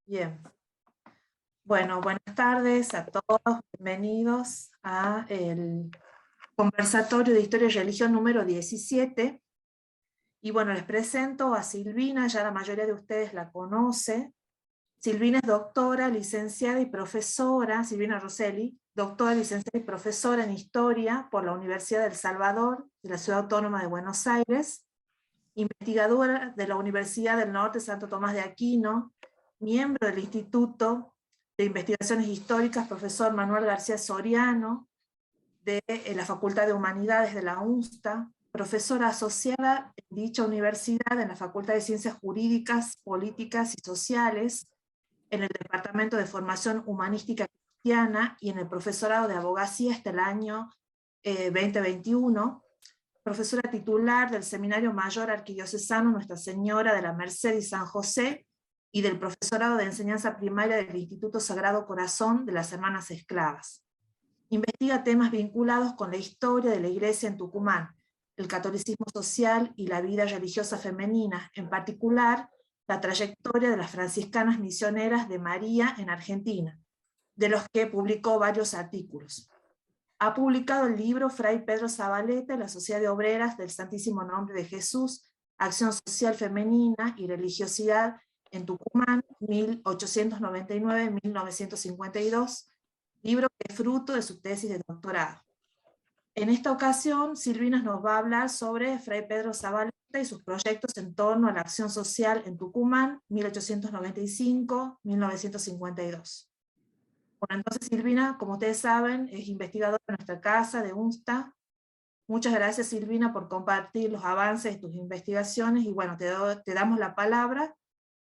Bien. Bueno, buenas tardes a todos. Bienvenidos a el conversatorio de Historia y Religión número 17. Y bueno, les presento a Silvina, ya la mayoría de ustedes la conoce. Silvina es doctora, licenciada y profesora, Silvina Rosselli, doctora, licenciada y profesora en Historia por la Universidad del Salvador, de la Ciudad Autónoma de Buenos Aires, investigadora de la Universidad del Norte Santo Tomás de Aquino, miembro del Instituto de Investigaciones Históricas, profesor Manuel García Soriano, de la Facultad de Humanidades de la UNSTA, profesora asociada en dicha universidad en la Facultad de Ciencias Jurídicas, Políticas y Sociales, en el Departamento de Formación Humanística Cristiana y en el Profesorado de Abogacía hasta el año 2021, profesora titular del Seminario Mayor Arquidiocesano Nuestra Señora de la Merced y San José, y del Profesorado de Enseñanza Primaria del Instituto Sagrado Corazón de las Hermanas Esclavas. Investiga temas vinculados con la historia de la Iglesia en Tucumán, el catolicismo social y la vida religiosa femenina, en particular la trayectoria de las franciscanas misioneras de María en Argentina, de los que publicó varios artículos. Ha publicado el libro Fray Pedro Zabaleta, la Sociedad de Obreras del Santísimo Nombre de Jesús, Acción Social Femenina y Religiosidad en Tucumán, 1899-1952, libro que es fruto de su tesis de doctorado. En esta ocasión, Silvina nos va a hablar sobre Fray Pedro Zabaleta y sus proyectos en torno a la acción social en Tucumán, 1895-1952. Bueno, entonces Silvina, como ustedes saben, es investigadora de nuestra casa, de UNSTA. Muchas gracias, Silvina, por compartir los avances de tus investigaciones, y bueno, te damos la palabra,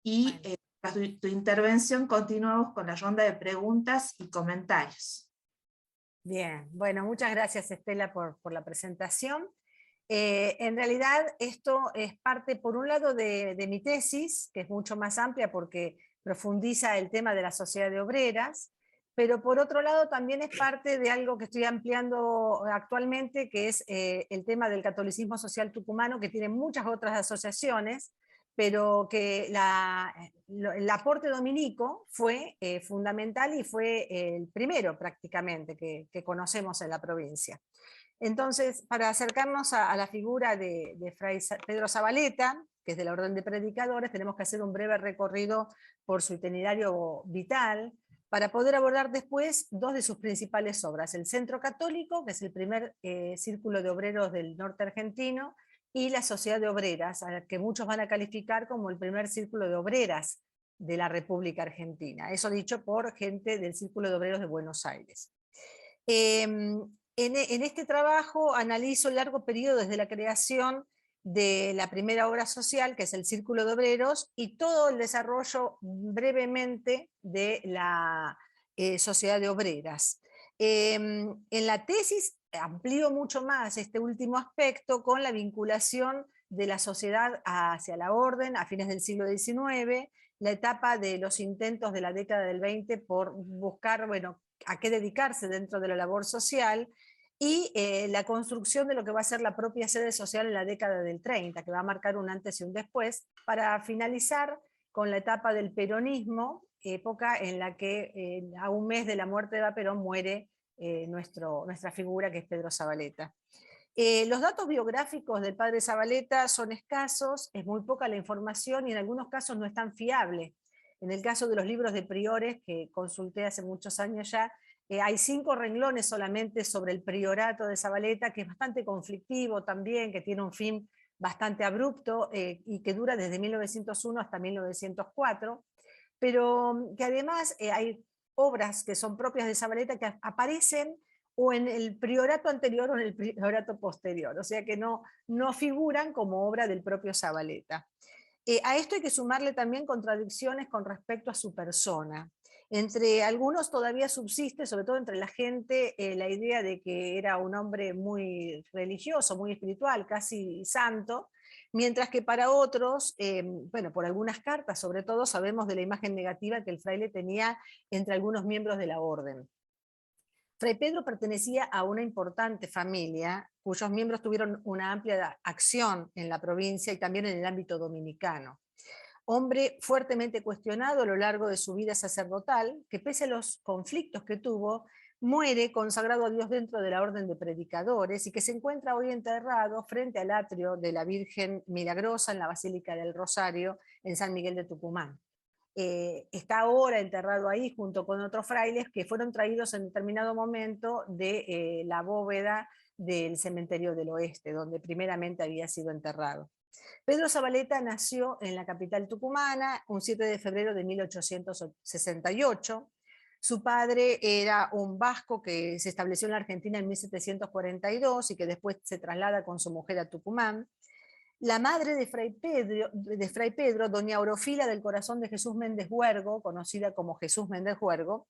y tras tu intervención continuamos con la ronda de preguntas y comentarios. Bien, bueno, muchas gracias Estela por la presentación. En realidad esto es parte, por un lado, de mi tesis, que es mucho más amplia porque profundiza el tema de la sociedad de obreras, pero por otro lado también es parte de algo que estoy ampliando actualmente, que es el tema del catolicismo social tucumano, que tiene muchas otras asociaciones, pero que el aporte dominico fue fundamental y fue el primero prácticamente que conocemos en la provincia. Entonces, para acercarnos a la figura de Fray Pedro Zabaleta, que es de la Orden de Predicadores, tenemos que hacer un breve recorrido por su itinerario vital, para poder abordar después dos de sus principales obras: el Centro Católico, que es el primer círculo de obreros del norte argentino, y la Sociedad de Obreras, a la que muchos van a calificar como el primer círculo de obreras de la República Argentina. Eso dicho por gente del Círculo de Obreros de Buenos Aires. En este trabajo analizo el largo periodo desde la creación de la primera obra social, que es el Círculo de Obreros, y todo el desarrollo brevemente de la Sociedad de Obreras. En la tesis amplío mucho más este último aspecto con la vinculación de la sociedad hacia la orden a fines del siglo XIX, la etapa de los intentos de la década del 20 por buscar, bueno, a qué dedicarse dentro de la labor social, y la construcción de lo que va a ser la propia sede social en la década del 30, que va a marcar un antes y un después, para finalizar con la etapa del peronismo, época en la que a un mes de la muerte de Perón muere nuestra figura, que es Pedro Zabaleta. Los datos biográficos del padre Zabaleta son escasos, es muy poca la información y en algunos casos no es tan fiable. En el caso de los libros de priores, que consulté hace muchos años ya, hay 5 renglones solamente sobre el priorato de Zabaleta, que es bastante conflictivo también, que tiene un fin bastante abrupto y que dura desde 1901 hasta 1904, pero que además hay obras que son propias de Zabaleta que aparecen o en el priorato anterior o en el priorato posterior, o sea que no figuran como obra del propio Zabaleta. A esto hay que sumarle también contradicciones con respecto a su persona. Entre algunos todavía subsiste, sobre todo entre la gente, la idea de que era un hombre muy religioso, muy espiritual, casi santo, mientras que para otros, bueno, por algunas cartas sobre todo, sabemos de la imagen negativa que el fraile tenía entre algunos miembros de la orden. Fray Pedro pertenecía a una importante familia, cuyos miembros tuvieron una amplia acción en la provincia y también en el ámbito dominicano. hombre fuertemente cuestionado a lo largo de su vida sacerdotal, que pese a los conflictos que tuvo, muere consagrado a Dios dentro de la orden de predicadores y que se encuentra hoy enterrado frente al atrio de la Virgen Milagrosa en la Basílica del Rosario en San Miguel de Tucumán. Está ahora enterrado ahí junto con otros frailes que fueron traídos en determinado momento de la bóveda del cementerio del oeste, donde primeramente había sido enterrado. Pedro Zabaleta nació en la capital tucumana un 7 de febrero de 1868. Su padre era un vasco que se estableció en la Argentina en 1742 y que después se traslada con su mujer a Tucumán. La madre de Fray Pedro, doña Orofila del Corazón de Jesús Méndez Huergo, conocida como Jesús Méndez Huergo,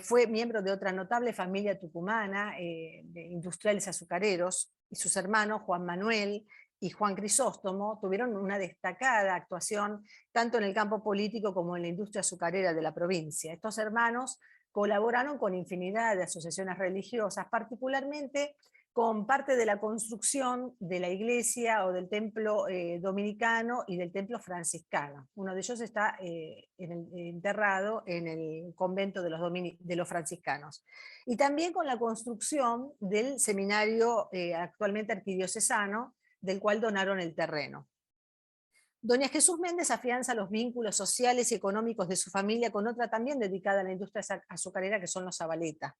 fue miembro de otra notable familia tucumana de industriales azucareros, y sus hermanos Juan Manuel y Juan Crisóstomo tuvieron una destacada actuación tanto en el campo político como en la industria azucarera de la provincia. Estos hermanos colaboraron con infinidad de asociaciones religiosas, particularmente con parte de la construcción de la iglesia o del templo dominicano y del templo franciscano. Uno de ellos está enterrado en el convento de los franciscanos. Y también con la construcción del seminario actualmente arquidiocesano, del cual donaron el terreno. Doña Jesús Méndez afianza los vínculos sociales y económicos de su familia con otra también dedicada a la industria azucarera, que son los Zabaleta.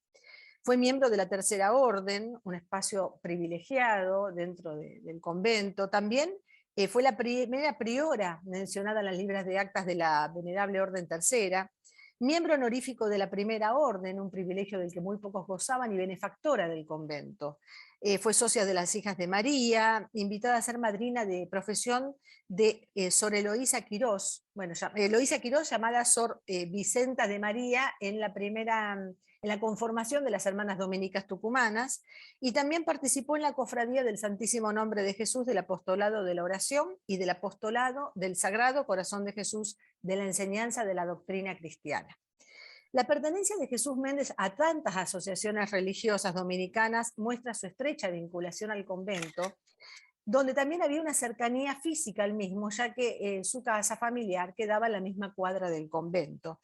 Fue miembro de la Tercera Orden, un espacio privilegiado dentro del convento. También fue la primera priora mencionada en las libras de actas de la Venerable Orden Tercera, miembro honorífico de la Primera Orden, un privilegio del que muy pocos gozaban, y benefactora del convento. Fue socia de las Hijas de María, invitada a ser madrina de profesión de Sor Eloísa Quirós, bueno, Eloísa Quirós, llamada Sor Vicenta de María en la conformación de las Hermanas Dominicas Tucumanas, y también participó en la cofradía del Santísimo Nombre de Jesús, del Apostolado de la Oración y del Apostolado del Sagrado Corazón de Jesús, de la enseñanza de la doctrina cristiana. La pertenencia de Jesús Méndez a tantas asociaciones religiosas dominicanas muestra su estrecha vinculación al convento, donde también había una cercanía física al mismo, ya que su casa familiar quedaba en la misma cuadra del convento.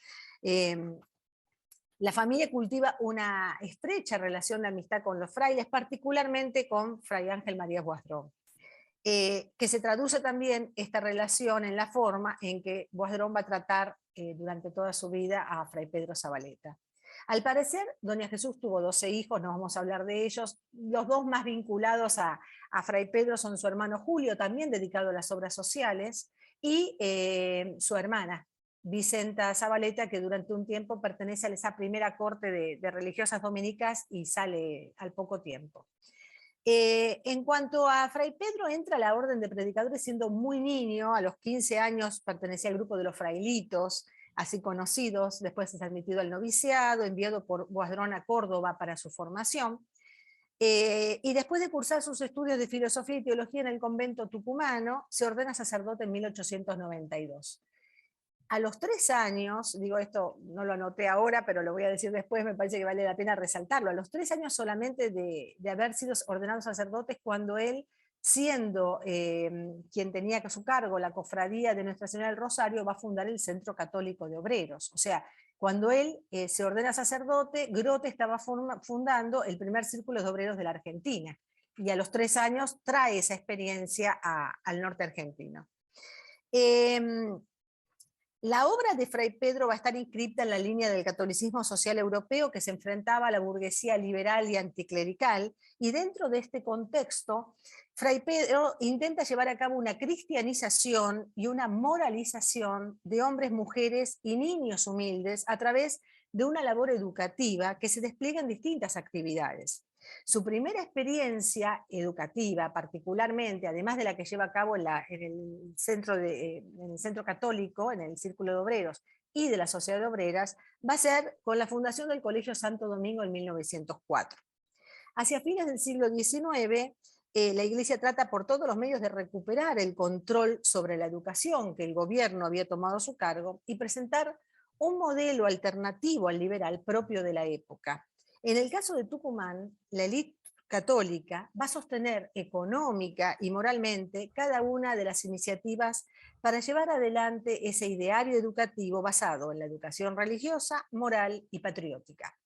La familia cultiva una estrecha relación de amistad con los frailes, particularmente con Fray Ángel María Boisdrón, que se traduce también esta relación en la forma en que Boisdrón va a tratar durante toda su vida a Fray Pedro Zabaleta. Al parecer, doña Jesús tuvo 12 hijos, no vamos a hablar de ellos. Los dos más vinculados a Fray Pedro son su hermano Julio, también dedicado a las obras sociales, y su hermana, Vicenta Zabaleta, que durante un tiempo pertenece a esa primera corte de religiosas dominicas y sale al poco tiempo. En cuanto a Fray Pedro, entra a la orden de predicadores siendo muy niño, a los 15 años pertenecía al grupo de los frailitos, así conocidos, después es admitido al noviciado, enviado por Boisdrón a Córdoba para su formación, y después de cursar sus estudios de filosofía y teología en el convento tucumano, se ordena sacerdote en 1892. A los 3 años, digo esto, no lo anoté ahora, pero lo voy a decir después, me parece que vale la pena resaltarlo, a los 3 años solamente de haber sido ordenado sacerdote, cuando él, siendo quien tenía a su cargo la cofradía de Nuestra Señora del Rosario, va a fundar el Centro Católico de Obreros. O sea, cuando él se ordena sacerdote, Grote estaba fundando el primer círculo de obreros de la Argentina, y a los 3 años trae esa experiencia al norte argentino. La obra de Fray Pedro va a estar inscripta en la línea del catolicismo social europeo, que se enfrentaba a la burguesía liberal y anticlerical, y dentro de este contexto, Fray Pedro intenta llevar a cabo una cristianización y una moralización de hombres, mujeres y niños humildes a través de una labor educativa que se despliega en distintas actividades. Su primera experiencia educativa, particularmente, además de la que lleva a cabo en el centro católico, en el Círculo de Obreros y de la Sociedad de Obreras, va a ser con la fundación del Colegio Santo Domingo en 1904. Hacia fines del siglo XIX, la Iglesia trata por todos los medios de recuperar el control sobre la educación que el gobierno había tomado a su cargo y presentar un modelo alternativo al liberal propio de la época. En el caso de Tucumán, la élite Católica va a sostener económica y moralmente cada una de las iniciativas para llevar adelante ese ideario educativo basado en la educación religiosa, moral y patriótica.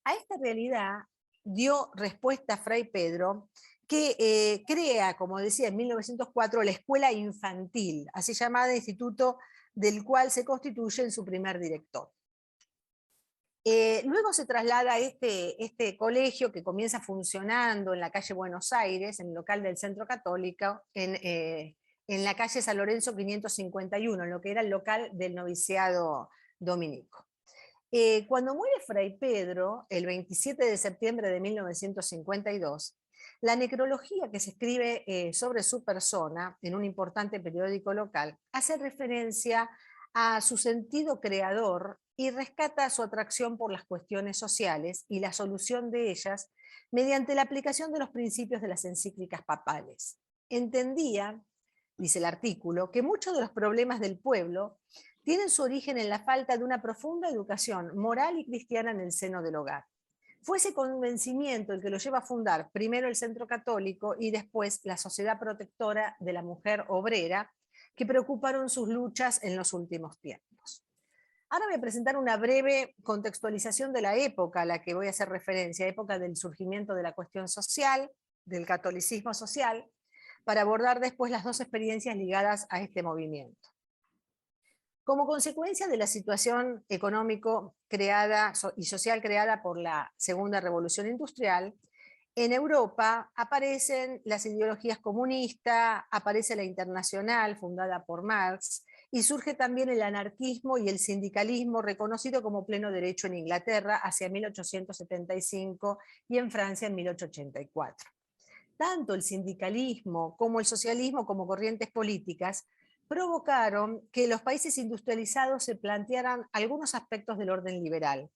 A esta realidad dio respuesta Fray Pedro, que crea, como decía, en 1904 la Escuela Infantil, así llamada instituto del cual se constituye en su primer director. Luego se traslada a este colegio que comienza funcionando en la calle Buenos Aires, en el local del Centro Católico, en la calle San Lorenzo 551, en lo que era el local del noviciado dominico. Cuando muere Fray Pedro, el 27 de septiembre de 1952, la necrología que se escribe sobre su persona en un importante periódico local hace referencia a su sentido creador y rescata su atracción por las cuestiones sociales y la solución de ellas mediante la aplicación de los principios de las encíclicas papales. Entendía, dice el artículo, que muchos de los problemas del pueblo tienen su origen en la falta de una profunda educación moral y cristiana en el seno del hogar. Fue ese convencimiento el que lo lleva a fundar primero el Centro Católico y después la Sociedad Protectora de la Mujer Obrera, que preocuparon sus luchas en los últimos tiempos. Ahora voy a presentar una breve contextualización de la época a la que voy a hacer referencia, época del surgimiento de la cuestión social, del catolicismo social, para abordar después las dos experiencias ligadas a este movimiento. Como consecuencia de la situación económico creada y social creada por la Segunda Revolución Industrial, en Europa aparecen las ideologías comunistas, aparece la Internacional fundada por Marx, y surge también el anarquismo y el sindicalismo reconocido como pleno derecho en Inglaterra hacia 1875 y en Francia en 1884. Tanto el sindicalismo como el socialismo como corrientes políticas provocaron que los países industrializados se plantearan algunos aspectos del orden liberal.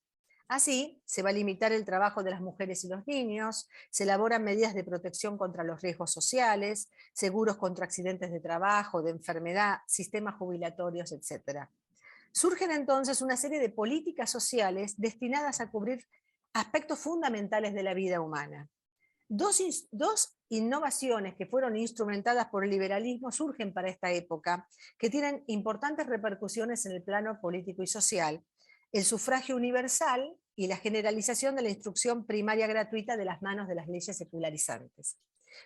Así, se va a limitar el trabajo de las mujeres y los niños, se elaboran medidas de protección contra los riesgos sociales, seguros contra accidentes de trabajo, de enfermedad, sistemas jubilatorios, etc. Surgen entonces una serie de políticas sociales destinadas a cubrir aspectos fundamentales de la vida humana. Dos innovaciones que fueron instrumentadas por el liberalismo surgen para esta época, que tienen importantes repercusiones en el plano político y social: el sufragio universal y la generalización de la instrucción primaria gratuita de las manos de las leyes secularizantes.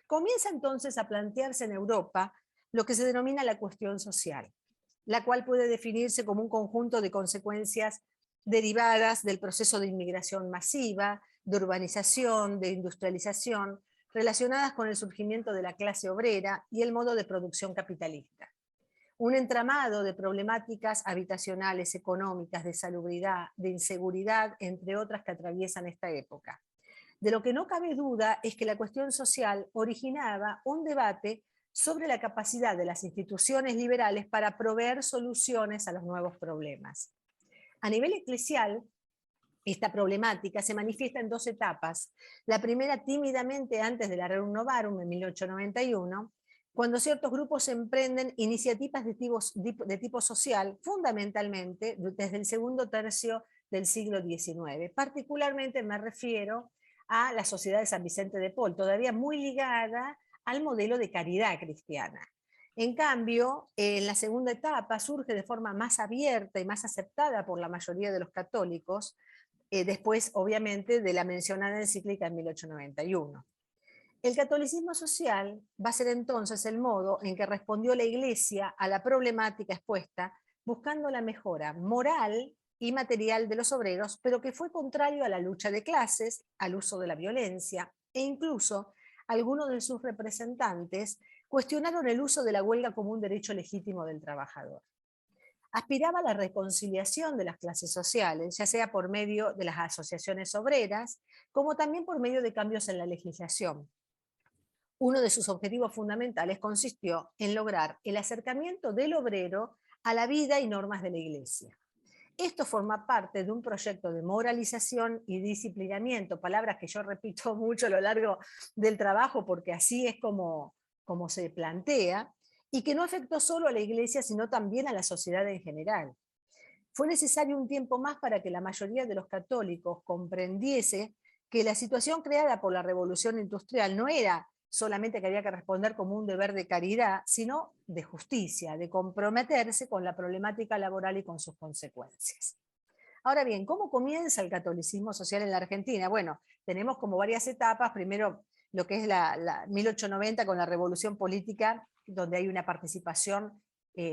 Comienza entonces a plantearse en Europa lo que se denomina la cuestión social, la cual puede definirse como un conjunto de consecuencias derivadas del proceso de inmigración masiva, de urbanización, de industrialización, relacionadas con el surgimiento de la clase obrera y el modo de producción capitalista. Un entramado de problemáticas habitacionales, económicas, de salubridad, de inseguridad, entre otras que atraviesan esta época. De lo que no cabe duda es que la cuestión social originaba un debate sobre la capacidad de las instituciones liberales para proveer soluciones a los nuevos problemas. A nivel eclesial, esta problemática se manifiesta en dos etapas. La primera tímidamente antes de la Rerum Novarum en 1891, cuando ciertos grupos emprenden iniciativas de tipo social, fundamentalmente desde el segundo tercio del siglo XIX. Particularmente me refiero a la Sociedad de San Vicente de Paul, todavía muy ligada al modelo de caridad cristiana. En cambio, en la segunda etapa surge de forma más abierta y más aceptada por la mayoría de los católicos, después, obviamente, de la mencionada encíclica en 1891. El catolicismo social va a ser entonces el modo en que respondió la Iglesia a la problemática expuesta, buscando la mejora moral y material de los obreros, pero que fue contrario a la lucha de clases, al uso de la violencia, e incluso algunos de sus representantes cuestionaron el uso de la huelga como un derecho legítimo del trabajador. Aspiraba a la reconciliación de las clases sociales, ya sea por medio de las asociaciones obreras, como también por medio de cambios en la legislación. Uno de sus objetivos fundamentales consistió en lograr el acercamiento del obrero a la vida y normas de la Iglesia. Esto forma parte de un proyecto de moralización y disciplinamiento, palabras que yo repito mucho a lo largo del trabajo porque así es como se plantea, y que no afectó solo a la Iglesia, sino también a la sociedad en general. Fue necesario un tiempo más para que la mayoría de los católicos comprendiese que la situación creada por la revolución industrial no era solamente que había que responder como un deber de caridad, sino de justicia, de comprometerse con la problemática laboral y con sus consecuencias. Ahora bien, ¿cómo comienza el catolicismo social en la Argentina? Bueno, tenemos como varias etapas. Primero, lo que es la 1890 con la revolución política, donde hay una participación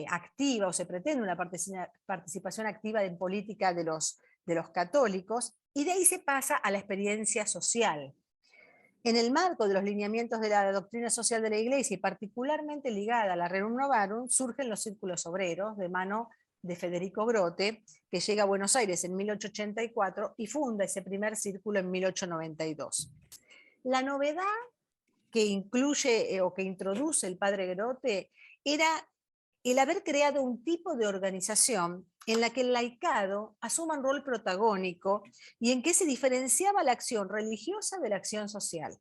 activa, o se pretende una participación activa en política de los católicos, y de ahí se pasa a la experiencia social. En el marco de los lineamientos de la doctrina social de la Iglesia, y particularmente ligada a la Rerum Novarum, surgen los círculos obreros de mano de Federico Grote, que llega a Buenos Aires en 1884 y funda ese primer círculo en 1892. La novedad que incluye o que introduce el padre Grote era el haber creado un tipo de organización en la que el laicado asuma un rol protagónico y en que se diferenciaba la acción religiosa de la acción social.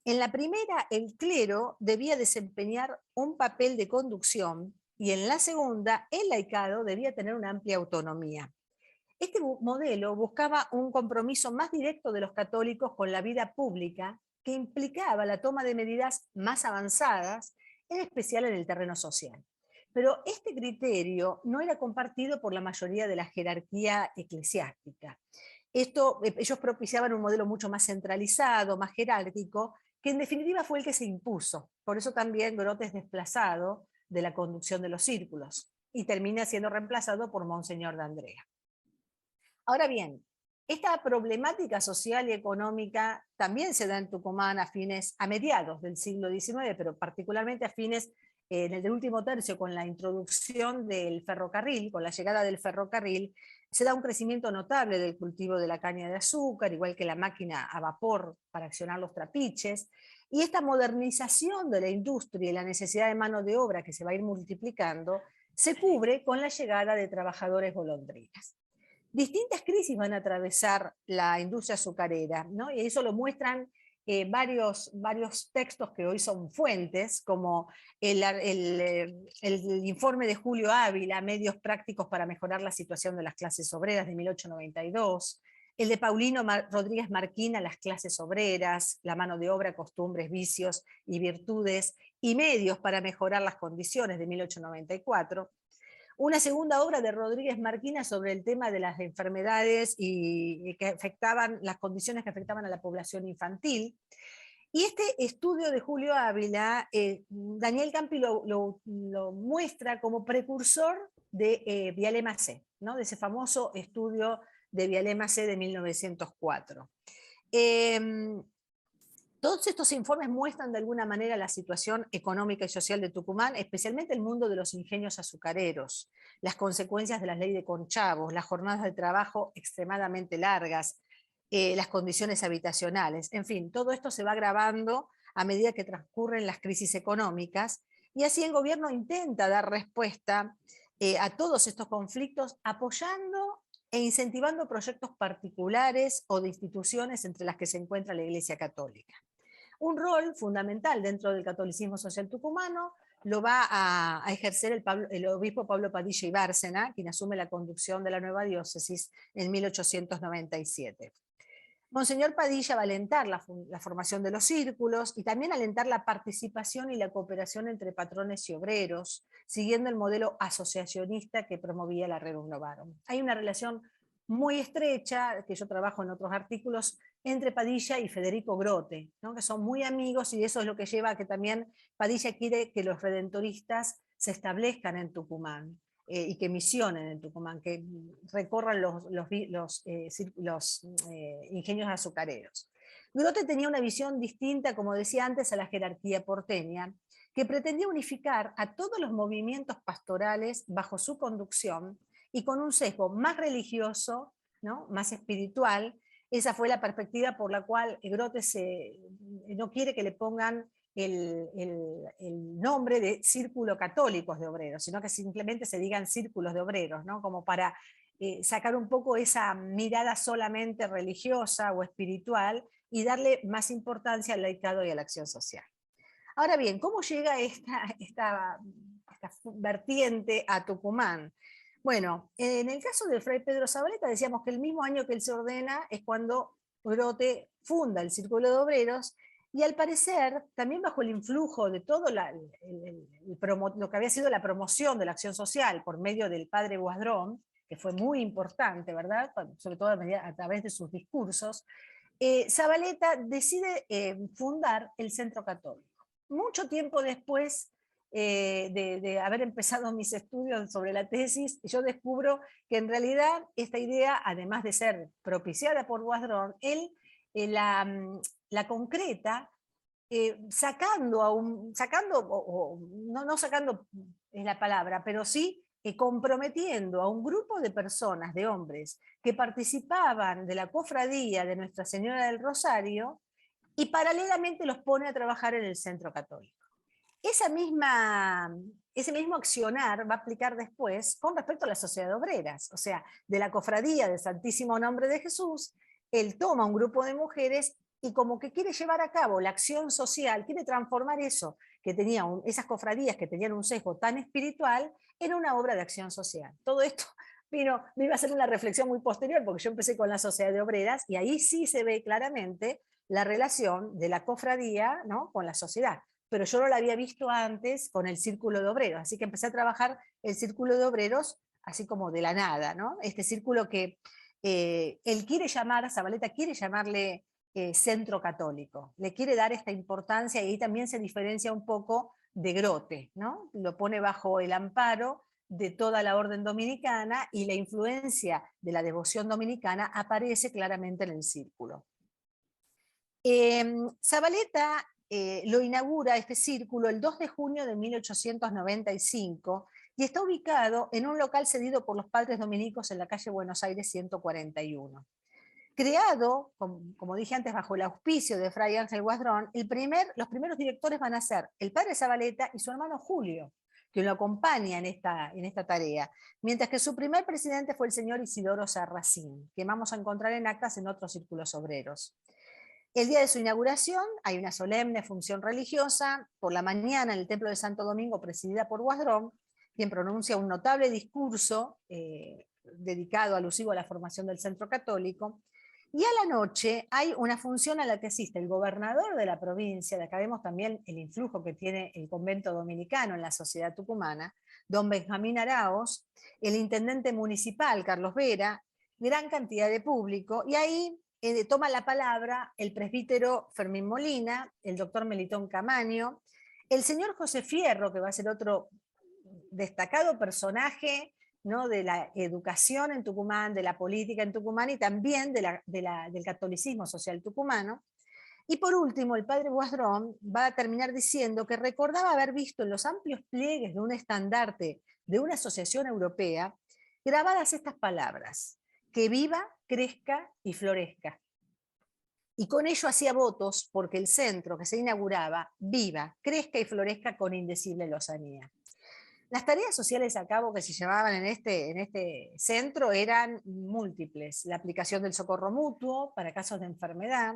En la primera, el clero debía desempeñar un papel de conducción y en la segunda, el laicado debía tener una amplia autonomía. Este modelo buscaba un compromiso más directo de los católicos con la vida pública, que implicaba la toma de medidas más avanzadas, en especial en el terreno social. Pero este criterio no era compartido por la mayoría de la jerarquía eclesiástica. Ellos propiciaban un modelo mucho más centralizado, más jerárquico, que en definitiva fue el que se impuso. Por eso también Grote es desplazado de la conducción de los círculos y termina siendo reemplazado por Monseñor de Andrea. Ahora bien, esta problemática social y económica también se da en Tucumán a mediados del siglo XIX, pero particularmente a fines en el último tercio, con la introducción del ferrocarril, con la llegada del ferrocarril, se da un crecimiento notable del cultivo de la caña de azúcar, igual que la máquina a vapor para accionar los trapiches, y esta modernización de la industria y la necesidad de mano de obra que se va a ir multiplicando, se cubre con la llegada de trabajadores golondrinas. Distintas crisis van a atravesar la industria azucarera, ¿no? Y eso lo muestran varios textos que hoy son fuentes, como el informe de Julio Ávila, Medios prácticos para mejorar la situación de las clases obreras, de 1892, el de Paulino Rodríguez Marquina, Las clases obreras, la mano de obra, costumbres, vicios y virtudes, y medios para mejorar las condiciones, de 1894, una segunda obra de Rodríguez Marquina sobre el tema de las enfermedades y que afectaban, las condiciones que afectaban a la población infantil. Y este estudio de Julio Ávila, Daniel Campi lo muestra como precursor de Viale Macé, ¿no? De ese famoso estudio de Viale Macé de 1904. Todos estos informes muestran de alguna manera la situación económica y social de Tucumán, especialmente el mundo de los ingenios azucareros, las consecuencias de la ley de conchavos, las jornadas de trabajo extremadamente largas, las condiciones habitacionales. En fin, todo esto se va agravando a medida que transcurren las crisis económicas, y así el gobierno intenta dar respuesta a todos estos conflictos apoyando e incentivando proyectos particulares o de instituciones entre las que se encuentra la Iglesia Católica. Un rol fundamental dentro del catolicismo social tucumano lo va a ejercer el obispo Pablo Padilla y Bárcena, quien asume la conducción de la nueva diócesis en 1897. Monseñor Padilla va a alentar la formación de los círculos y también alentar la participación y la cooperación entre patrones y obreros, siguiendo el modelo asociacionista que promovía la Rerum Novarum. Hay una relación muy estrecha, que yo trabajo en otros artículos, entre Padilla y Federico Grote, ¿no? Que son muy amigos, y eso es lo que lleva a que también Padilla quiere que los redentoristas se establezcan en Tucumán. Y que misionen en Tucumán, que recorran los ingenios azucareros. Grote tenía una visión distinta, como decía antes, a la jerarquía porteña, que pretendía unificar a todos los movimientos pastorales bajo su conducción y con un sesgo más religioso, ¿no? Más espiritual. Esa fue la perspectiva por la cual Grote no quiere que le pongan el nombre de Círculo Católicos de Obreros, sino que simplemente se digan círculos de obreros, ¿no? Como para sacar un poco esa mirada solamente religiosa o espiritual y darle más importancia al laicado y a la acción social. Ahora bien, ¿cómo llega esta vertiente a Tucumán? Bueno, en el caso de Fray Pedro Zabaleta decíamos que el mismo año que él se ordena es cuando Grote funda el Círculo de Obreros, y al parecer, también bajo el influjo de todo lo que había sido la promoción de la acción social por medio del padre Guadrón, que fue muy importante, ¿verdad? Sobre todo a través de sus discursos, Zabaleta decide fundar el Centro Católico. Mucho tiempo después de haber empezado mis estudios sobre la tesis, yo descubro que en realidad esta idea, además de ser propiciada por Guadrón, él la concreta sacando no sacando es la palabra, pero sí comprometiendo a un grupo de personas, de hombres, que participaban de la cofradía de Nuestra Señora del Rosario, y paralelamente los pone a trabajar en el Centro Católico. Ese mismo accionar va a aplicar después con respecto a la sociedad de obreras, o sea, de la cofradía del Santísimo Nombre de Jesús, él toma un grupo de mujeres y como que quiere llevar a cabo la acción social, quiere transformar eso, que tenía esas cofradías que tenían un sesgo tan espiritual, en una obra de acción social. Todo esto me iba a ser una reflexión muy posterior, porque yo empecé con la sociedad de obreras, y ahí sí se ve claramente la relación de la cofradía, ¿no?, con la sociedad. Pero yo no la había visto antes con el Círculo de Obreros, así que empecé a trabajar el Círculo de Obreros así como de la nada, ¿no? Este círculo que él quiere llamar, Zabaleta quiere llamarle Centro Católico, le quiere dar esta importancia, y ahí también se diferencia un poco de Grote, ¿no? Lo pone bajo el amparo de toda la orden dominicana, y la influencia de la devoción dominicana aparece claramente en el círculo. Zabaleta lo inaugura este círculo el 2 de junio de 1895, y está ubicado en un local cedido por los padres dominicos en la calle Buenos Aires 141. Creado, como dije antes, bajo el auspicio de Fray Ángel Guadrón, los primeros directores van a ser el padre Zabaleta y su hermano Julio, que lo acompaña en esta tarea, mientras que su primer presidente fue el señor Isidoro Sarracín, que vamos a encontrar en actas en otros círculos obreros. El día de su inauguración hay una solemne función religiosa, por la mañana en el Templo de Santo Domingo, presidida por Guadrón, quien pronuncia un notable discurso dedicado, alusivo a la formación del Centro Católico, y a la noche hay una función a la que asiste el gobernador de la provincia, de acá vemos también el influjo que tiene el convento dominicano en la sociedad tucumana, don Benjamín Araos, el intendente municipal, Carlos Vera, gran cantidad de público, y ahí toma la palabra el presbítero Fermín Molina, el doctor Melitón Camaño, el señor José Fierro, que va a ser otro destacado personaje, ¿no?, de la educación en Tucumán, de la política en Tucumán, y también del catolicismo social tucumano. Y por último, el padre Guadrón va a terminar diciendo que recordaba haber visto en los amplios pliegues de un estandarte de una asociación europea grabadas estas palabras: que viva, crezca y florezca. Y con ello hacía votos porque el centro que se inauguraba viva, crezca y florezca con indecible lozanía. Las tareas sociales a cabo que se llevaban en este centro eran múltiples: la aplicación del socorro mutuo para casos de enfermedad,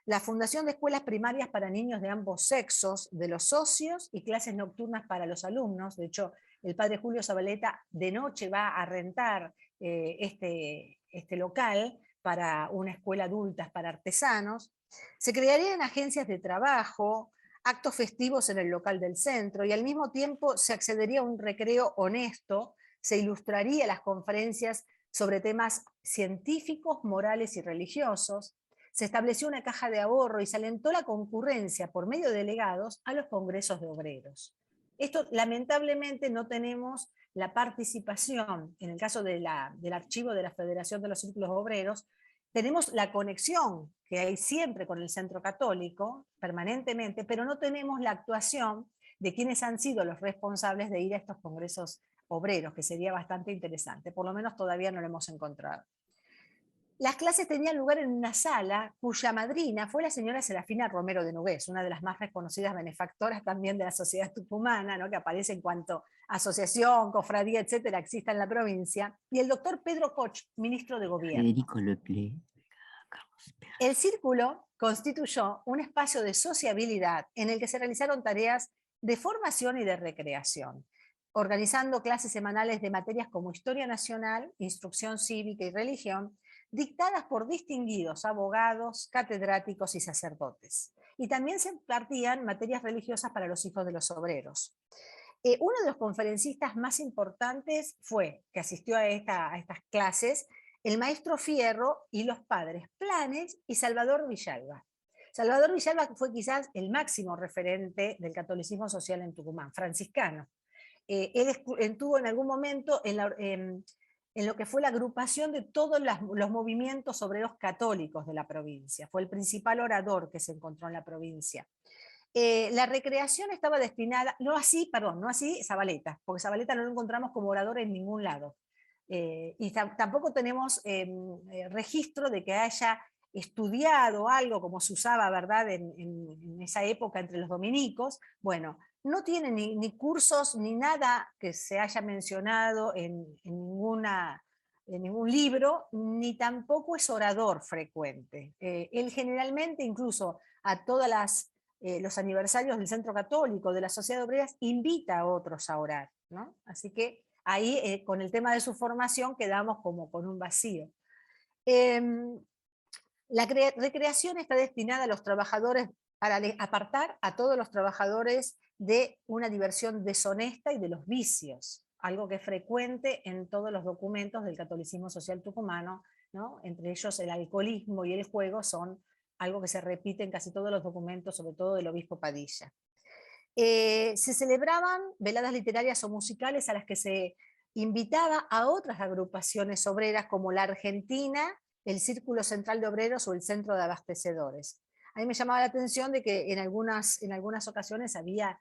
la fundación de escuelas primarias para niños de ambos sexos, de los socios, y clases nocturnas para los alumnos. De hecho, el padre Julio Zabaleta de noche va a rentar este local para una escuela adulta para artesanos. Se crearían agencias de trabajo, actos festivos en el local del centro, y al mismo tiempo se accedería a un recreo honesto, se ilustraría las conferencias sobre temas científicos, morales y religiosos, se estableció una caja de ahorro y se alentó la concurrencia por medio de delegados a los congresos de obreros. Esto, lamentablemente, no tenemos la participación, en el caso del archivo de la Federación de los Círculos Obreros. Tenemos la conexión que hay siempre con el Centro Católico, permanentemente, pero no tenemos la actuación de quienes han sido los responsables de ir a estos congresos obreros, que sería bastante interesante. Por lo menos todavía no lo hemos encontrado. Las clases tenían lugar en una sala cuya madrina fue la señora Serafina Romero de Nogués, una de las más reconocidas benefactoras también de la sociedad tucumana, ¿no?, que aparece en cuanto asociación, cofradía, etcétera, exista en la provincia, y el doctor Pedro Koch, ministro de Gobierno. Federico Leclerc. El círculo constituyó un espacio de sociabilidad en el que se realizaron tareas de formación y de recreación, organizando clases semanales de materias como historia nacional, instrucción cívica y religión, dictadas por distinguidos abogados, catedráticos y sacerdotes. Y también se impartían materias religiosas para los hijos de los obreros. Uno de los conferencistas más importantes que asistió a estas clases, el maestro Fierro y los padres Planes y Salvador Villalba. Salvador Villalba fue quizás el máximo referente del catolicismo social en Tucumán, franciscano. Él estuvo en algún momento en lo que fue la agrupación de todos los movimientos obreros católicos de la provincia. Fue el principal orador que se encontró en la provincia. La recreación estaba destinada, no así Zabaleta, porque Zabaleta no lo encontramos como orador en ningún lado. Y tampoco tenemos registro de que haya estudiado algo como se usaba, ¿verdad?, en esa época entre los dominicos. Bueno, no tiene ni cursos ni nada que se haya mencionado en ningún libro, ni tampoco es orador frecuente. Él generalmente, incluso a todas los aniversarios del Centro Católico, de la Sociedad de Obreras, invita a otros a orar, ¿no? Así que ahí, con el tema de su formación, quedamos como con un vacío. La recreación está destinada a los trabajadores, para apartar a todos los trabajadores de una diversión deshonesta y de los vicios, algo que es frecuente en todos los documentos del catolicismo social tucumano, ¿no? Entre ellos el alcoholismo y el juego son algo que se repite en casi todos los documentos, sobre todo del obispo Padilla. Se celebraban veladas literarias o musicales a las que se invitaba a otras agrupaciones obreras como la Argentina, el Círculo Central de Obreros o el Centro de Abastecedores. A mí me llamaba la atención de que en algunas ocasiones había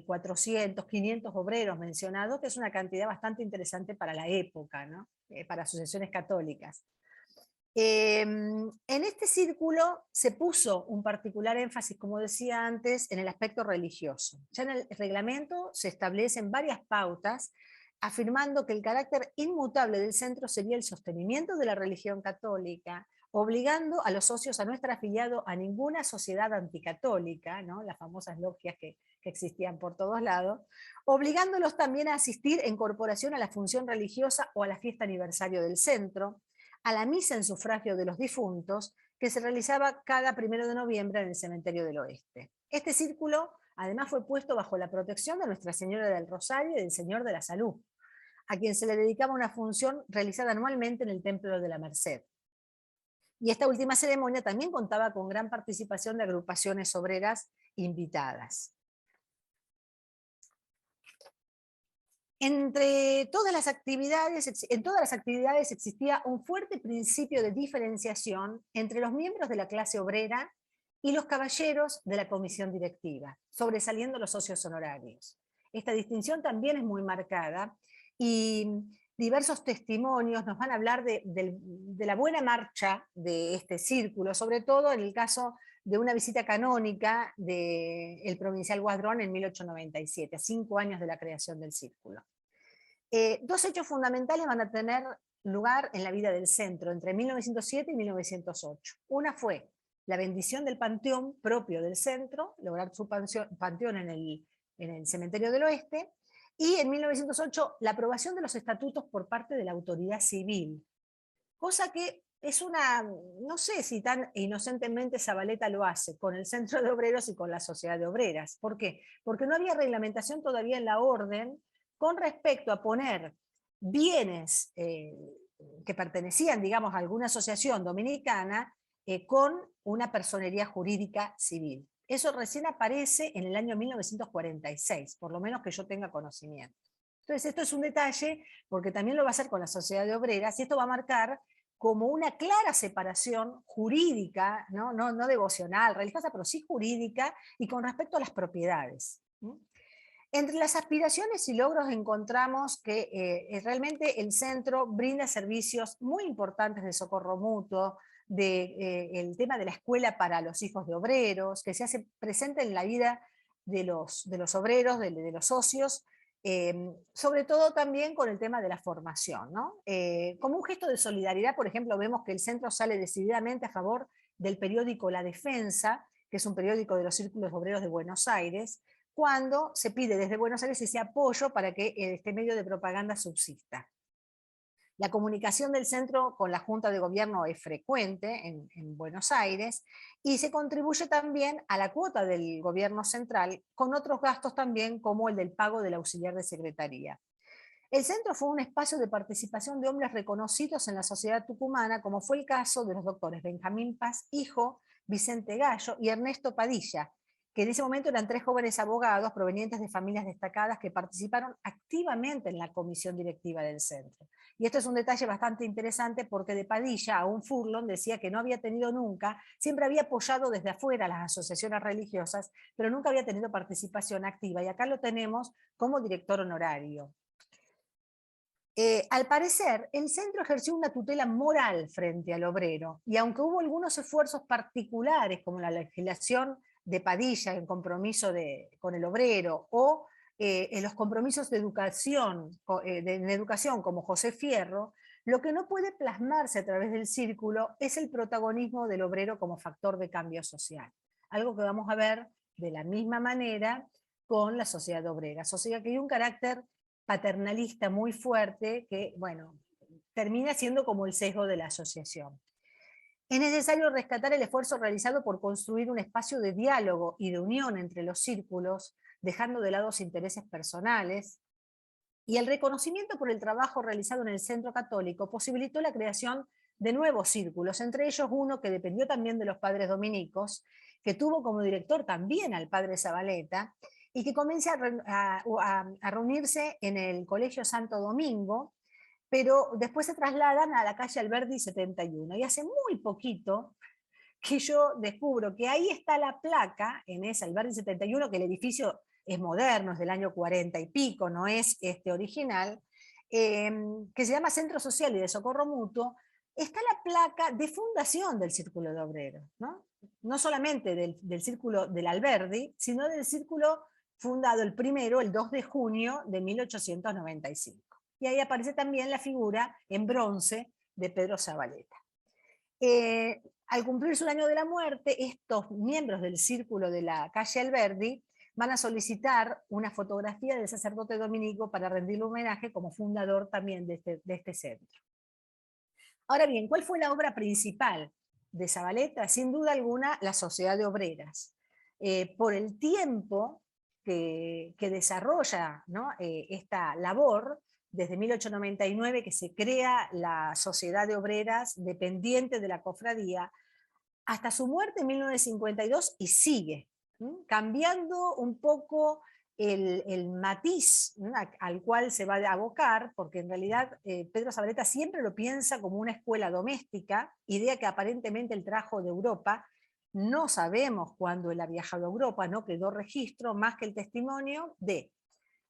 400, 500 obreros mencionados, que es una cantidad bastante interesante para la época, ¿no? Para asociaciones católicas. En este círculo se puso un particular énfasis, como decía antes, en el aspecto religioso. Ya en el reglamento se establecen varias pautas afirmando que el carácter inmutable del centro sería el sostenimiento de la religión católica, obligando a los socios a no estar afiliados a ninguna sociedad anticatólica, ¿no? Las famosas logias que existían por todos lados, obligándolos también a asistir en corporación a la función religiosa o a la fiesta aniversario del centro, a la misa en sufragio de los difuntos, que se realizaba cada 1 de noviembre en el Cementerio del Oeste. Este círculo además fue puesto bajo la protección de Nuestra Señora del Rosario y del Señor de la Salud, a quien se le dedicaba una función realizada anualmente en el Templo de la Merced. Y esta última ceremonia también contaba con gran participación de agrupaciones obreras invitadas. En todas las actividades existía un fuerte principio de diferenciación entre los miembros de la clase obrera y los caballeros de la comisión directiva, sobresaliendo los socios honorarios. Esta distinción también es muy marcada y diversos testimonios nos van a hablar de la buena marcha de este círculo, sobre todo en el caso de una visita canónica del provincial Guadrón en 1897, a 5 años de la creación del círculo. Dos hechos fundamentales van a tener lugar en la vida del centro entre 1907 y 1908. Una fue la bendición del panteón propio del centro, lograr su panteón en el Cementerio del Oeste, y en 1908 la aprobación de los estatutos por parte de la autoridad civil, cosa que es no sé si tan inocentemente Zabaleta lo hace con el Centro de Obreros y con la Sociedad de Obreras. ¿Por qué? Porque no había reglamentación todavía en la orden con respecto a poner bienes que pertenecían, digamos, a alguna asociación dominicana con una personería jurídica civil. Eso recién aparece en el año 1946, por lo menos que yo tenga conocimiento. Entonces esto es un detalle, porque también lo va a hacer con la Sociedad de Obreras, y esto va a marcar como una clara separación jurídica, no devocional, religiosa, pero sí jurídica, y con respecto a las propiedades. Entre las aspiraciones y logros encontramos que realmente el centro brinda servicios muy importantes de socorro mutuo, el tema de la escuela para los hijos de obreros, que se hace presente en la vida de los obreros, de los socios, sobre todo también con el tema de la formación, ¿no? Como un gesto de solidaridad, por ejemplo, vemos que el centro sale decididamente a favor del periódico La Defensa, que es un periódico de los círculos obreros de Buenos Aires, cuando se pide desde Buenos Aires ese apoyo para que este medio de propaganda subsista. La comunicación del centro con la Junta de Gobierno es frecuente en Buenos Aires y se contribuye también a la cuota del gobierno central con otros gastos también como el del pago del auxiliar de secretaría. El centro fue un espacio de participación de hombres reconocidos en la sociedad tucumana, como fue el caso de los doctores Benjamín Paz Hijo, Vicente Gallo y Ernesto Padilla, que en ese momento eran 3 jóvenes abogados provenientes de familias destacadas que participaron activamente en la comisión directiva del centro. Y esto es un detalle bastante interesante porque de Padilla a un Furlon decía que no había tenido nunca, siempre había apoyado desde afuera las asociaciones religiosas, pero nunca había tenido participación activa, y acá lo tenemos como director honorario. Al parecer, el centro ejerció una tutela moral frente al obrero, y aunque hubo algunos esfuerzos particulares, como la legislación de Padilla en compromiso con el obrero, o en los compromisos de educación, en educación como José Fierro, lo que no puede plasmarse a través del círculo es el protagonismo del obrero como factor de cambio social. Algo que vamos a ver de la misma manera con la sociedad obrera. Sociedad que hay un carácter paternalista muy fuerte que, bueno, termina siendo como el sesgo de la asociación. Es necesario rescatar el esfuerzo realizado por construir un espacio de diálogo y de unión entre los círculos, dejando de lado los intereses personales, y el reconocimiento por el trabajo realizado en el Centro Católico posibilitó la creación de nuevos círculos, entre ellos uno que dependió también de los padres dominicos, que tuvo como director también al padre Zabaleta, y que comienza a reunirse en el Colegio Santo Domingo, pero después se trasladan a la calle Alberdi 71. Y hace muy poquito que yo descubro que ahí está la placa, en esa Alberdi 71, que el edificio es moderno, es del año 40 y pico, no es original, que se llama Centro Social y de Socorro Mutuo. Está la placa de fundación del Círculo de Obreros, ¿no? No solamente del Círculo del Alberdi, sino del Círculo fundado el primero, el 2 de junio de 1895. Y ahí aparece también la figura en bronce de Pedro Zabaleta. Al cumplirse un año de la muerte, estos miembros del Círculo de la calle Alberdi van a solicitar una fotografía del sacerdote dominico para rendirle homenaje como fundador también de este centro. Ahora bien, ¿cuál fue la obra principal de Zabaleta? Sin duda alguna, la Sociedad de Obreras. Por el tiempo que desarrolla, ¿no?, esta labor, desde 1899 que se crea la Sociedad de Obreras dependiente de la cofradía, hasta su muerte en 1952, y sigue, cambiando un poco el matiz al cual se va a abocar, porque en realidad Pedro Zabaleta siempre lo piensa como una escuela doméstica, idea que aparentemente él trajo de Europa. No sabemos cuándo él ha viajado a Europa, no quedó registro más que el testimonio de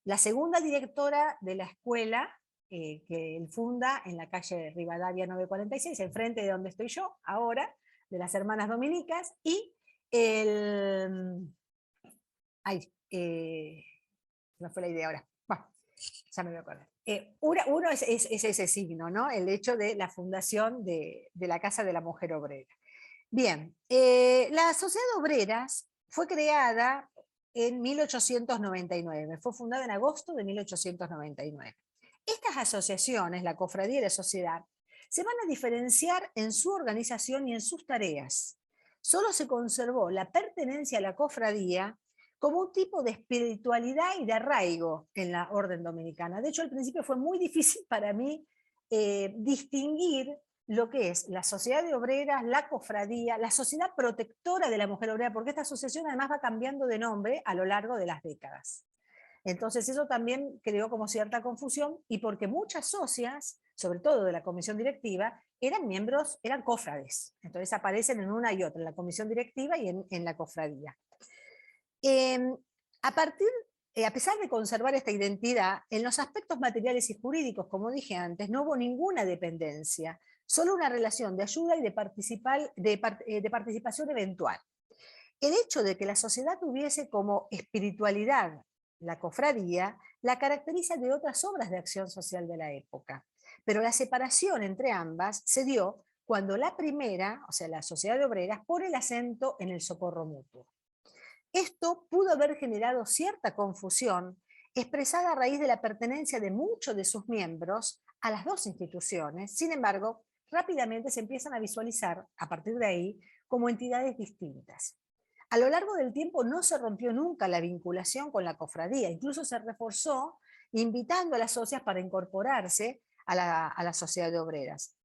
la segunda directora de la escuela, que él funda en la calle Rivadavia 946, enfrente de donde estoy yo ahora, de las Hermanas Dominicas, y el... Ay, no fue la idea ahora. Bueno, ya me voy a acordar. Uno es ese signo, ¿no? El hecho de la fundación de la Casa de la Mujer Obrera. Bien, la Sociedad de Obreras fue creada en 1899, fue fundada en agosto de 1899. Estas asociaciones, la cofradía y la sociedad, se van a diferenciar en su organización y en sus tareas. Solo se conservó la pertenencia a la cofradía como un tipo de espiritualidad y de arraigo en la orden dominicana. De hecho, al principio fue muy difícil para mí distinguir lo que es la sociedad de obreras, la cofradía, la sociedad protectora de la mujer obrera, porque esta asociación además va cambiando de nombre a lo largo de las décadas. Entonces eso también creó como cierta confusión, y porque muchas socias, sobre todo de la comisión directiva, eran miembros, eran cofrades. Entonces aparecen en una y otra, en la comisión directiva y en la cofradía. A pesar de conservar esta identidad, en los aspectos materiales y jurídicos, como dije antes, no hubo ninguna dependencia, solo una relación de ayuda y de participación eventual. El hecho de que la sociedad tuviese como espiritualidad la cofradía la caracteriza de otras obras de acción social de la época, pero la separación entre ambas se dio cuando la primera, o sea, la Sociedad de Obreras, pone el acento en el socorro mutuo. Esto pudo haber generado cierta confusión, expresada a raíz de la pertenencia de muchos de sus miembros a las dos instituciones. Sin embargo, rápidamente se empiezan a visualizar, a partir de ahí, como entidades distintas. A lo largo del tiempo no se rompió nunca la vinculación con la cofradía, incluso se reforzó invitando a las socias para incorporarse a la sociedad de obreras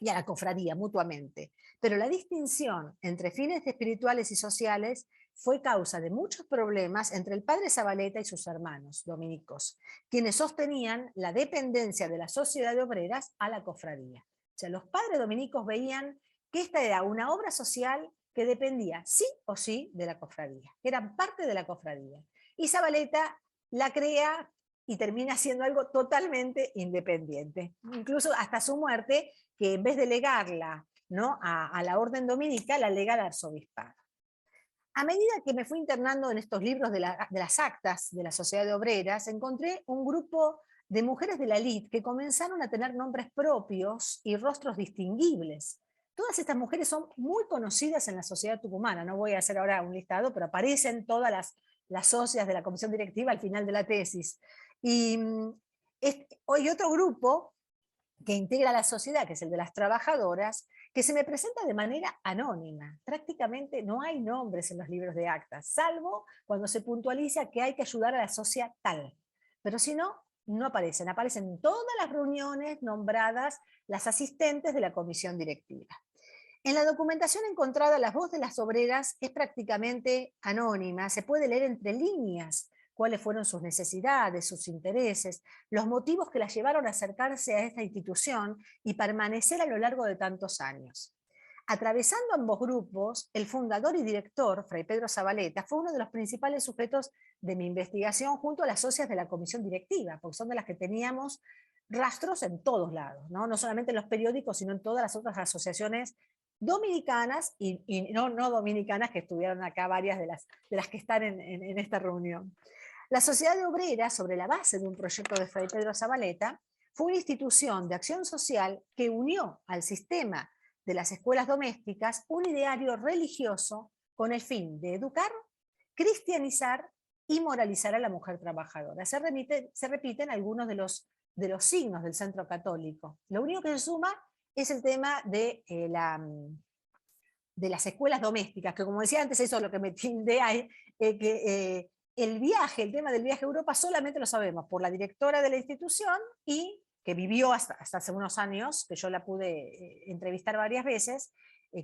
y a la cofradía mutuamente. Pero la distinción entre fines espirituales y sociales fue causa de muchos problemas entre el padre Zabaleta y sus hermanos dominicos, quienes sostenían la dependencia de la sociedad de obreras a la cofradía. O sea, los padres dominicos veían que esta era una obra social que dependía sí o sí de la cofradía, que eran parte de la cofradía. Y Zabaleta la crea y termina siendo algo totalmente independiente. Incluso hasta su muerte, que en vez de legarla, ¿no?, a la orden dominica, la lega al arzobispado. A medida que me fui internando en estos libros de las actas de la Sociedad de Obreras, encontré un grupo de mujeres de la élite que comenzaron a tener nombres propios y rostros distinguibles. Todas estas mujeres son muy conocidas en la sociedad tucumana. No voy a hacer ahora un listado, pero aparecen todas las socias de la comisión directiva al final de la tesis. Y hoy otro grupo que integra la sociedad, que es el de las trabajadoras, que se me presenta de manera anónima. Prácticamente no hay nombres en los libros de actas, salvo cuando se puntualiza que hay que ayudar a la socia tal. Pero si no, no aparecen. Aparecen en todas las reuniones nombradas las asistentes de la comisión directiva. En la documentación encontrada, la voz de las obreras es prácticamente anónima, se puede leer entre líneas cuáles fueron sus necesidades, sus intereses, los motivos que las llevaron a acercarse a esta institución y permanecer a lo largo de tantos años. Atravesando ambos grupos, el fundador y director, Fray Pedro Zabaleta, fue uno de los principales sujetos de mi investigación junto a las socias de la comisión directiva, porque son de las que teníamos rastros en todos lados, no solamente en los periódicos, sino en todas las otras asociaciones dominicanas y no dominicanas, que estuvieron acá varias de las que están en esta reunión. La Sociedad de Obreras, sobre la base de un proyecto de Fray Pedro Zabaleta, fue una institución de acción social que unió al sistema de las escuelas domésticas un ideario religioso con el fin de educar, cristianizar y moralizar a la mujer trabajadora. Se repiten algunos de los signos del centro católico. Lo único que se suma es el tema de las escuelas domésticas, que como decía antes, eso es lo que me tildea, que el tema del viaje a Europa solamente lo sabemos por la directora de la institución y que vivió hasta hace unos años, que yo la pude entrevistar varias veces,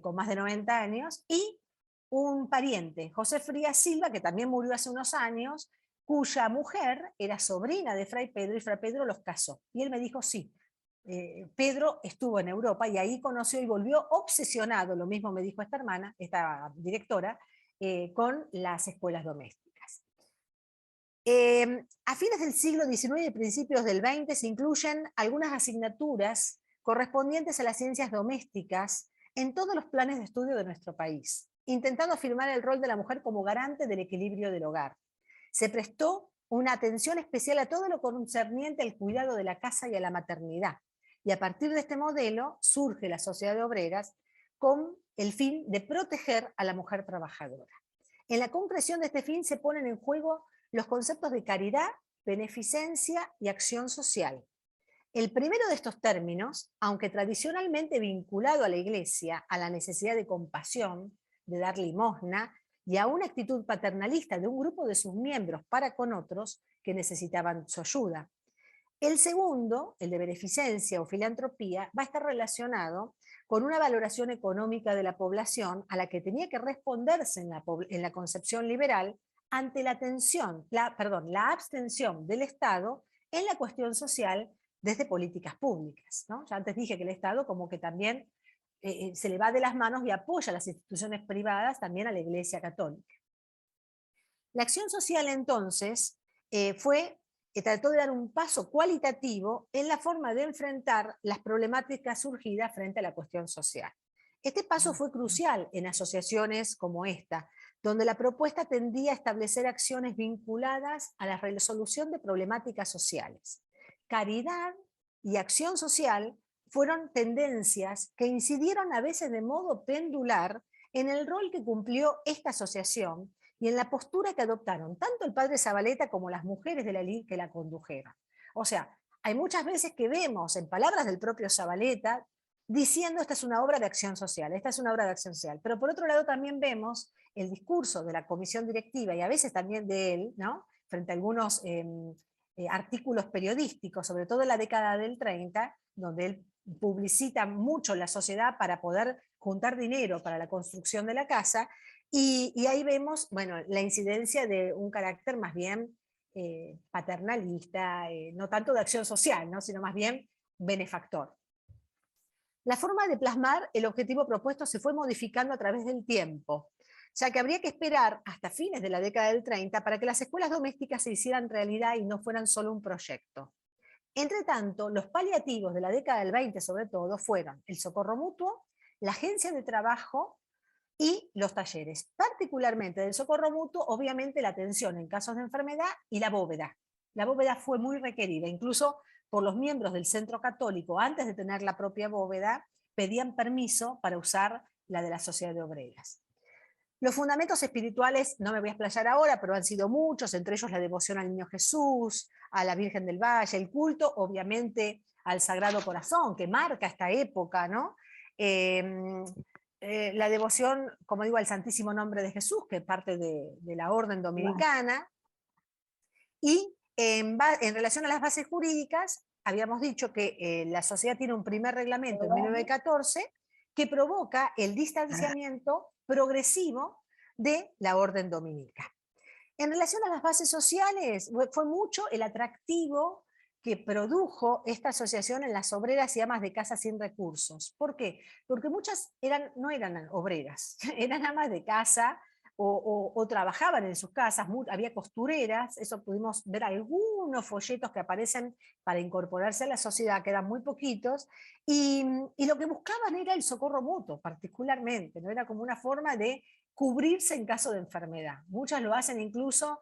con más de 90 años, y un pariente, José Frías Silva, que también murió hace unos años, cuya mujer era sobrina de Fray Pedro, y Fray Pedro los casó. Y él me dijo, sí, Pedro estuvo en Europa y ahí conoció y volvió obsesionado, lo mismo me dijo esta hermana, esta directora, con las escuelas domésticas. A fines del siglo XIX y principios del XX se incluyen algunas asignaturas correspondientes a las ciencias domésticas en todos los planes de estudio de nuestro país, intentando afirmar el rol de la mujer como garante del equilibrio del hogar. Se prestó una atención especial a todo lo concerniente al cuidado de la casa y a la maternidad. Y a partir de este modelo surge la Sociedad de Obreras con el fin de proteger a la mujer trabajadora. En la concreción de este fin se ponen en juego los conceptos de caridad, beneficencia y acción social. El primero de estos términos, aunque tradicionalmente vinculado a la Iglesia, a la necesidad de compasión, de dar limosna, y a una actitud paternalista de un grupo de sus miembros para con otros que necesitaban su ayuda. El segundo, el de beneficencia o filantropía, va a estar relacionado con una valoración económica de la población a la que tenía que responderse en la concepción liberal ante la abstención del Estado en la cuestión social desde políticas públicas, ¿no? Ya antes dije que el Estado como que también se le va de las manos y apoya a las instituciones privadas, también a la Iglesia Católica. La acción social entonces trató de dar un paso cualitativo en la forma de enfrentar las problemáticas surgidas frente a la cuestión social. Este paso fue crucial en asociaciones como esta, donde la propuesta tendía a establecer acciones vinculadas a la resolución de problemáticas sociales. Caridad y acción social fueron tendencias que incidieron a veces de modo pendular en el rol que cumplió esta asociación y en la postura que adoptaron tanto el padre Zabaleta como las mujeres de la élite que la condujeron. O sea, hay muchas veces que vemos, en palabras del propio Zabaleta, diciendo esta es una obra de acción social, esta es una obra de acción social. Pero por otro lado también vemos el discurso de la comisión directiva y a veces también de él, ¿no? Frente a algunos artículos periodísticos, sobre todo en la década del 30, donde él publicita mucho la sociedad para poder juntar dinero para la construcción de la casa, y ahí vemos, bueno, la incidencia de un carácter más bien paternalista, no tanto de acción social, ¿no? Sino más bien benefactor. La forma de plasmar el objetivo propuesto se fue modificando a través del tiempo, ya que habría que esperar hasta fines de la década del 30 para que las escuelas domésticas se hicieran realidad y no fueran solo un proyecto. Entre tanto, los paliativos de la década del 20 sobre todo fueron el socorro mutuo, la agencia de trabajo y los talleres. Particularmente del socorro mutuo, obviamente la atención en casos de enfermedad y la bóveda. La bóveda fue muy requerida, incluso por los miembros del centro católico, antes de tener la propia bóveda, pedían permiso para usar la de la sociedad de obreras. Los fundamentos espirituales, no me voy a explayar ahora, pero han sido muchos, entre ellos la devoción al Niño Jesús, a la Virgen del Valle, el culto, obviamente, al Sagrado Corazón, que marca esta época, ¿no? La devoción, como digo, al Santísimo Nombre de Jesús, que es parte de la Orden Dominicana, y en relación a las bases jurídicas, habíamos dicho que la sociedad tiene un primer reglamento en 1914 que provoca el distanciamiento progresivo de la orden dominica. En relación a las bases sociales, fue mucho el atractivo que produjo esta asociación en las obreras y amas de casa sin recursos. ¿Por qué? Porque muchas no eran obreras, eran amas de casa o trabajaban en sus casas, había costureras, eso pudimos ver algunos folletos que aparecen para incorporarse a la sociedad, que eran muy poquitos, y lo que buscaban era el socorro mutuo, particularmente, ¿no? Era como una forma de cubrirse en caso de enfermedad. Muchas lo hacen incluso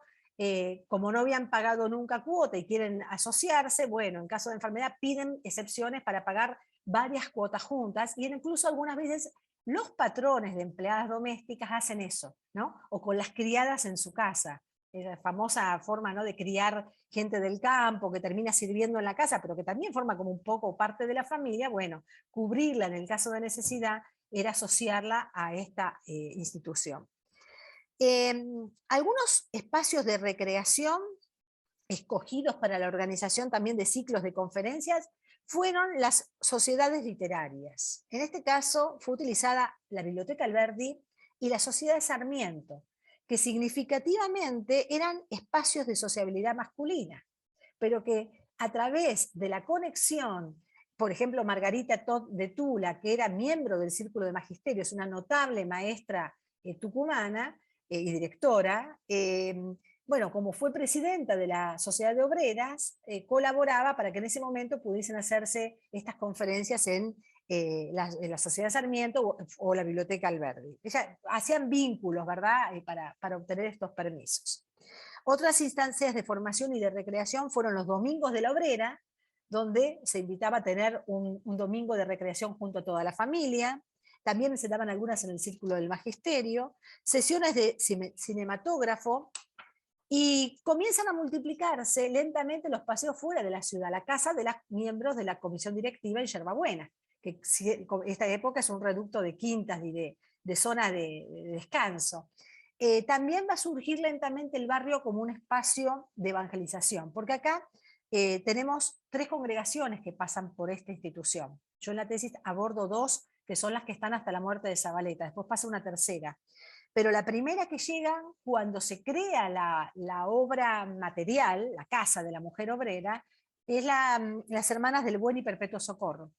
como no habían pagado nunca cuota y quieren asociarse, bueno, en caso de enfermedad piden excepciones para pagar varias cuotas juntas, y incluso algunas veces los patrones de empleadas domésticas hacen eso, ¿no? O con las criadas en su casa, esa famosa forma, ¿no?, de criar gente del campo que termina sirviendo en la casa, pero que también forma como un poco parte de la familia. Bueno, cubrirla en el caso de necesidad era asociarla a esta institución. Algunos espacios de recreación escogidos para la organización también de ciclos de conferencias fueron las sociedades literarias. En este caso fue utilizada la Biblioteca Alberdi y la Sociedad de Sarmiento, que significativamente eran espacios de sociabilidad masculina, pero que a través de la conexión, por ejemplo, Margarita Todd de Tula, que era miembro del Círculo de Magisterio, es una notable maestra tucumana y directora, bueno, como fue presidenta de la Sociedad de Obreras, colaboraba para que en ese momento pudiesen hacerse estas conferencias en la Sociedad Sarmiento o la Biblioteca Alberdi. Hacían vínculos, ¿verdad?, para obtener estos permisos. Otras instancias de formación y de recreación fueron los domingos de la obrera, donde se invitaba a tener un domingo de recreación junto a toda la familia. También se daban algunas en el Círculo del Magisterio, sesiones de cinematógrafo, y comienzan a multiplicarse lentamente los paseos fuera de la ciudad, la casa de los miembros de la comisión directiva en Yerbabuena, que esta época es un reducto de quintas y de zona de descanso. También va a surgir lentamente el barrio como un espacio de evangelización, porque acá tenemos 3 congregaciones que pasan por esta institución. Yo en la tesis abordo 2, que son las que están hasta la muerte de Zabaleta, después pasa una tercera. Pero la primera que llega cuando se crea la obra material, la Casa de la Mujer Obrera, es las Hermanas del Buen y Perpetuo Socorro.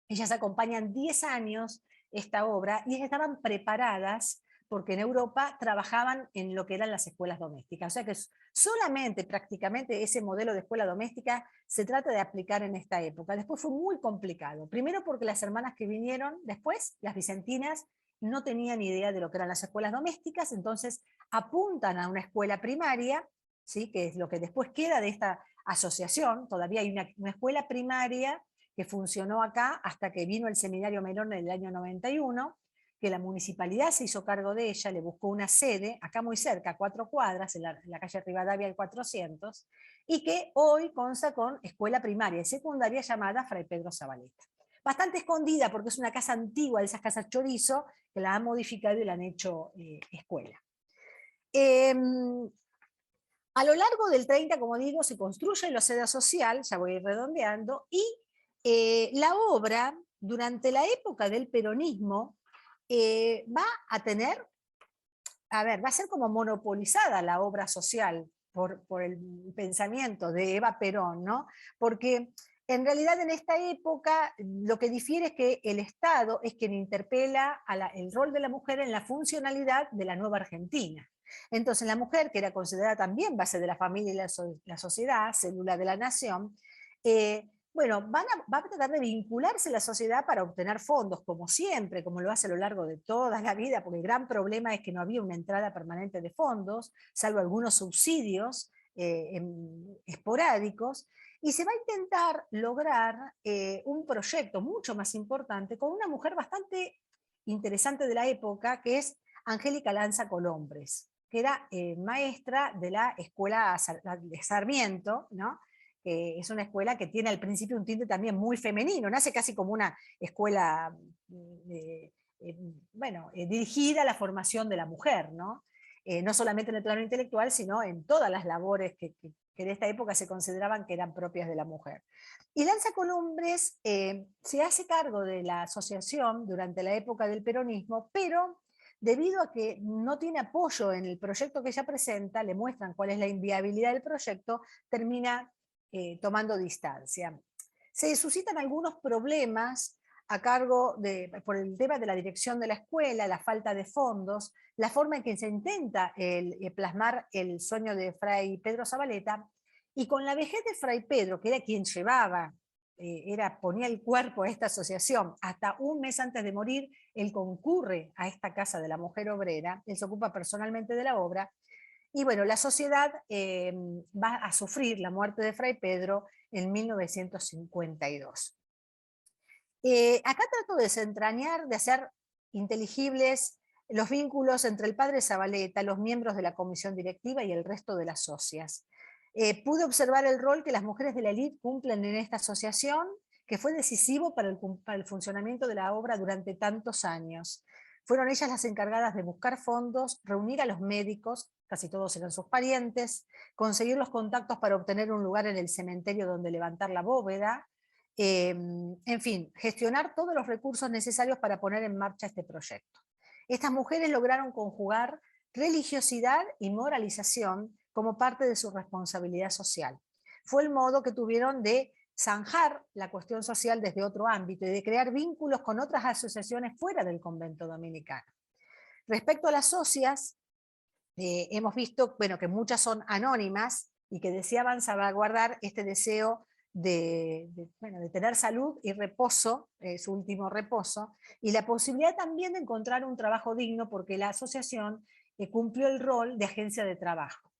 Ellas acompañan 10 años esta obra y estaban preparadas porque en Europa trabajaban en lo que eran las escuelas domésticas. O sea que solamente prácticamente ese modelo de escuela doméstica se trata de aplicar en esta época. Después fue muy complicado. Primero porque las hermanas que vinieron después, las vicentinas, no tenían idea de lo que eran las escuelas domésticas, entonces apuntan a una escuela primaria, ¿sí?, que es lo que después queda de esta asociación. Todavía hay una escuela primaria que funcionó acá hasta que vino el Seminario Menor en el año 91, que la municipalidad se hizo cargo de ella, le buscó una sede, acá muy cerca, a 4 cuadras, en la calle Rivadavia del 400, y que hoy consta con escuela primaria y secundaria llamada Fray Pedro Zabaleta. Bastante escondida porque es una casa antigua, de esas casas chorizo, que la han modificado y la han hecho escuela. A lo largo del 30, como digo, se construye la sede social, ya voy a ir redondeando, y la obra, durante la época del peronismo, va a tener, va a ser como monopolizada la obra social por el pensamiento de Eva Perón, ¿no? Porque en realidad en esta época lo que difiere es que el Estado es quien interpela el rol de la mujer en la funcionalidad de la nueva Argentina. Entonces la mujer, que era considerada también base de la familia y la sociedad, célula de la nación, bueno, va a tratar de vincularse a la sociedad para obtener fondos, como siempre, como lo hace a lo largo de toda la vida, porque el gran problema es que no había una entrada permanente de fondos, salvo algunos subsidios esporádicos, y se va a intentar lograr un proyecto mucho más importante con una mujer bastante interesante de la época, que es Angélica Lanza Colombres, que era maestra de la escuela de Sarmiento, ¿no? Es una escuela que tiene al principio un tinte también muy femenino, nace casi como una escuela dirigida a la formación de la mujer, ¿no? No solamente en el plano intelectual, sino en todas las labores que de esta época se consideraban que eran propias de la mujer. Y Lanza Colombres se hace cargo de la asociación durante la época del peronismo, pero debido a que no tiene apoyo en el proyecto que ella presenta, le muestran cuál es la inviabilidad del proyecto, termina tomando distancia. Se suscitan algunos problemas a cargo por el tema de la dirección de la escuela, la falta de fondos, la forma en que se intenta plasmar el sueño de Fray Pedro Zabaleta, y con la vejez de Fray Pedro, que era quien llevaba, ponía el cuerpo a esta asociación, hasta un mes antes de morir, él concurre a esta casa de la mujer obrera, él se ocupa personalmente de la obra, y bueno, la sociedad va a sufrir la muerte de Fray Pedro en 1952. Acá trato de desentrañar, de hacer inteligibles los vínculos entre el padre Zabaleta, los miembros de la comisión directiva y el resto de las socias. Pude observar el rol que las mujeres de la élite cumplen en esta asociación, que fue decisivo para el funcionamiento de la obra durante tantos años. Fueron ellas las encargadas de buscar fondos, reunir a los médicos, casi todos eran sus parientes, conseguir los contactos para obtener un lugar en el cementerio donde levantar la bóveda, en fin, gestionar todos los recursos necesarios para poner en marcha este proyecto. Estas mujeres lograron conjugar religiosidad y moralización como parte de su responsabilidad social. Fue el modo que tuvieron de zanjar la cuestión social desde otro ámbito y de crear vínculos con otras asociaciones fuera del convento dominicano. Respecto a las socias, hemos visto que muchas son anónimas y que deseaban salvaguardar este deseo de tener salud y reposo, su último reposo, y la posibilidad también de encontrar un trabajo digno, porque la asociación cumplió el rol de agencia de trabajo.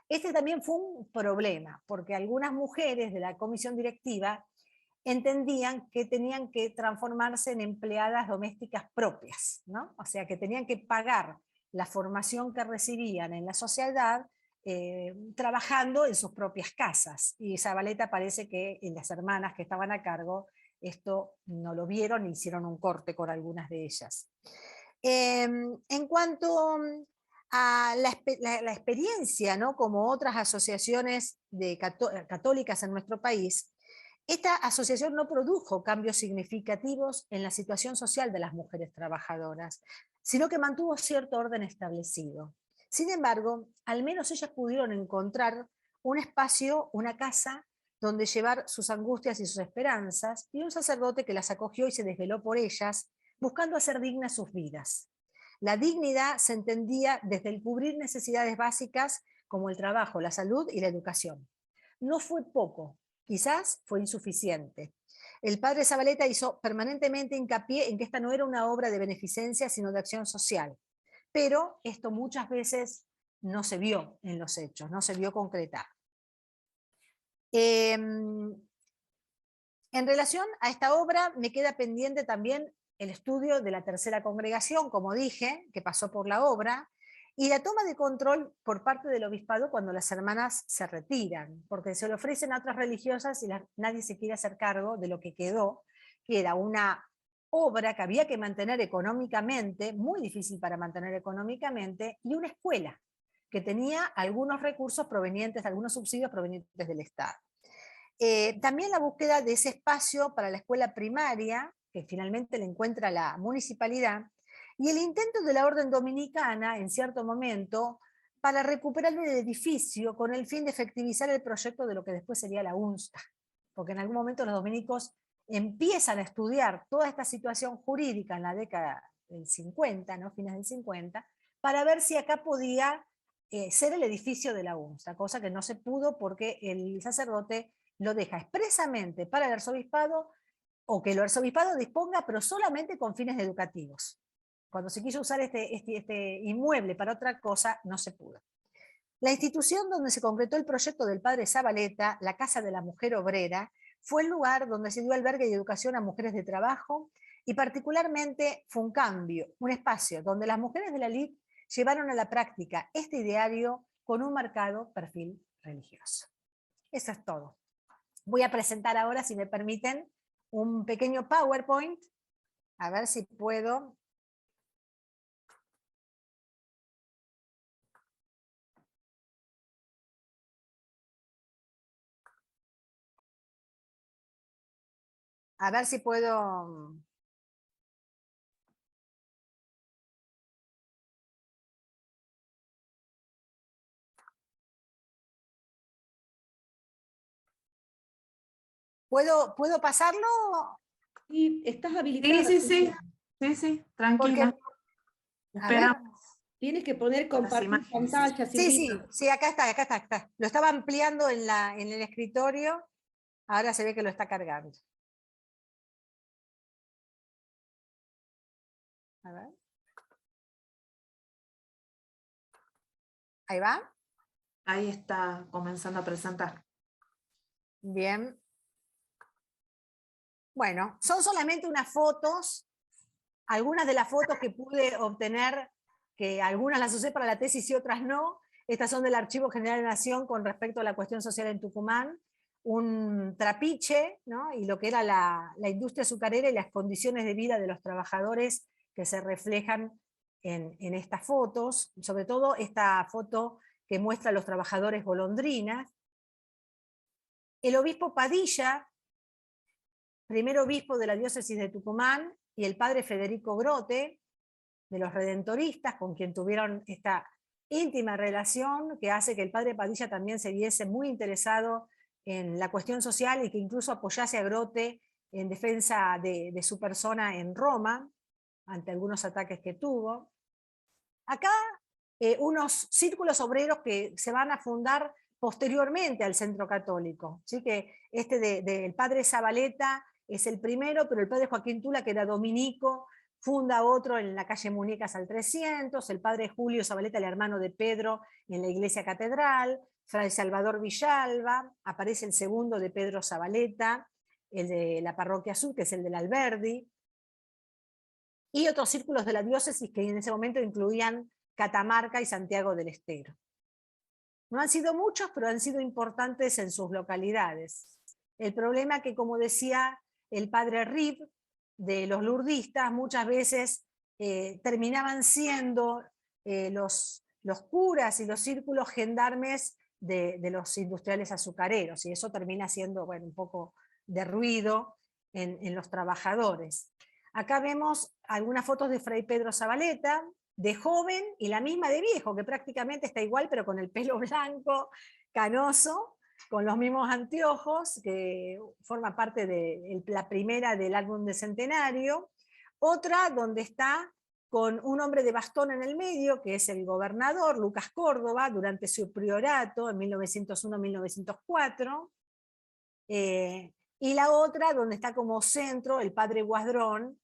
Este también fue un problema, porque algunas mujeres de la comisión directiva entendían que tenían que transformarse en empleadas domésticas propias, ¿no? O sea, que tenían que pagar la formación que recibían en la sociedad trabajando en sus propias casas. Y Zabaleta parece que las hermanas que estaban a cargo esto no lo vieron e hicieron un corte con algunas de ellas. En cuanto a la experiencia, ¿no? Como otras asociaciones católicas en nuestro país, esta asociación no produjo cambios significativos en la situación social de las mujeres trabajadoras, sino que mantuvo cierto orden establecido. Sin embargo, al menos ellas pudieron encontrar un espacio, una casa, donde llevar sus angustias y sus esperanzas, y un sacerdote que las acogió y se desveló por ellas, buscando hacer dignas sus vidas. La dignidad se entendía desde el cubrir necesidades básicas como el trabajo, la salud y la educación. No fue poco, quizás fue insuficiente. El padre Zabaleta hizo permanentemente hincapié en que esta no era una obra de beneficencia, sino de acción social. Pero esto muchas veces no se vio en los hechos, no se vio concretar. En relación a esta obra, me queda pendiente también el estudio de la tercera congregación, como dije, que pasó por la obra, y la toma de control por parte del obispado cuando las hermanas se retiran, porque se le ofrecen a otras religiosas y nadie se quiere hacer cargo de lo que quedó, que era una obra que había que mantener económicamente, muy difícil para mantener económicamente, y una escuela que tenía algunos recursos provenientes, algunos subsidios provenientes del Estado. También la búsqueda de ese espacio para la escuela primaria, que finalmente le encuentra la municipalidad, y el intento de la orden dominicana, en cierto momento, para recuperar el edificio con el fin de efectivizar el proyecto de lo que después sería la UNSTA, porque en algún momento los dominicos empiezan a estudiar toda esta situación jurídica en la década del 50, ¿no? Fines del 50, para ver si acá podía ser el edificio de la UNSTA, cosa que no se pudo porque el sacerdote lo deja expresamente para el arzobispado, o que el arzobispado disponga, pero solamente con fines educativos. Cuando se quiso usar este inmueble para otra cosa, no se pudo. La institución donde se concretó el proyecto del padre Zabaleta, la Casa de la Mujer Obrera, fue el lugar donde se dio albergue y educación a mujeres de trabajo, y particularmente fue un cambio, un espacio donde las mujeres de la LIC llevaron a la práctica este ideario con un marcado perfil religioso. Eso es todo. Voy a presentar ahora, si me permiten, un pequeño PowerPoint, a ver si puedo. A ver si puedo. ¿Puedo pasarlo? Sí, estás habilitada. Sí, tranquila. Porque, Esperamos. Tienes que poner compartir pantalla. Sí, acá está. Lo estaba ampliando en el escritorio, ahora se ve que lo está cargando. A ver. Ahí va. Ahí está comenzando a presentar. Bien. Bueno, son solamente unas fotos, algunas de las fotos que pude obtener, que algunas las usé para la tesis y otras no. Estas son del Archivo General de la Nación con respecto a la cuestión social en Tucumán, un trapiche, ¿no? Y lo que era la industria azucarera y las condiciones de vida de los trabajadores que se reflejan en estas fotos, sobre todo esta foto que muestra a los trabajadores golondrinas. El obispo Padilla, primer obispo de la diócesis de Tucumán, y el padre Federico Grote, de los redentoristas, con quien tuvieron esta íntima relación que hace que el padre Padilla también se viese muy interesado en la cuestión social y que incluso apoyase a Grote en defensa de su persona en Roma, ante algunos ataques que tuvo. Acá unos círculos obreros que se van a fundar posteriormente al Centro Católico. ¿Sí? Que este del padre Zabaleta es el primero, pero el padre Joaquín Tula, que era dominico, funda otro en la calle Muñecas al 300, el padre Julio Zabaleta, el hermano de Pedro, en la iglesia catedral, Fray Salvador Villalba, aparece el segundo de Pedro Zabaleta, el de la parroquia sur, que es el del Alberdi, y otros círculos de la diócesis que en ese momento incluían Catamarca y Santiago del Estero. No han sido muchos, pero han sido importantes en sus localidades. El problema que, como decía el padre Rib, de los lurdistas, muchas veces terminaban siendo los curas y los círculos gendarmes de los industriales azucareros, y eso termina siendo, bueno, un poco de ruido en los trabajadores. Acá vemos algunas fotos de Fray Pedro Zabaleta, de joven, y la misma de viejo, que prácticamente está igual, pero con el pelo blanco, canoso, con los mismos anteojos, que forma parte de la primera del álbum de centenario. Otra donde está con un hombre de bastón en el medio, que es el gobernador Lucas Córdoba, durante su priorato en 1901-1904. Y la otra donde está como centro el padre Guadrón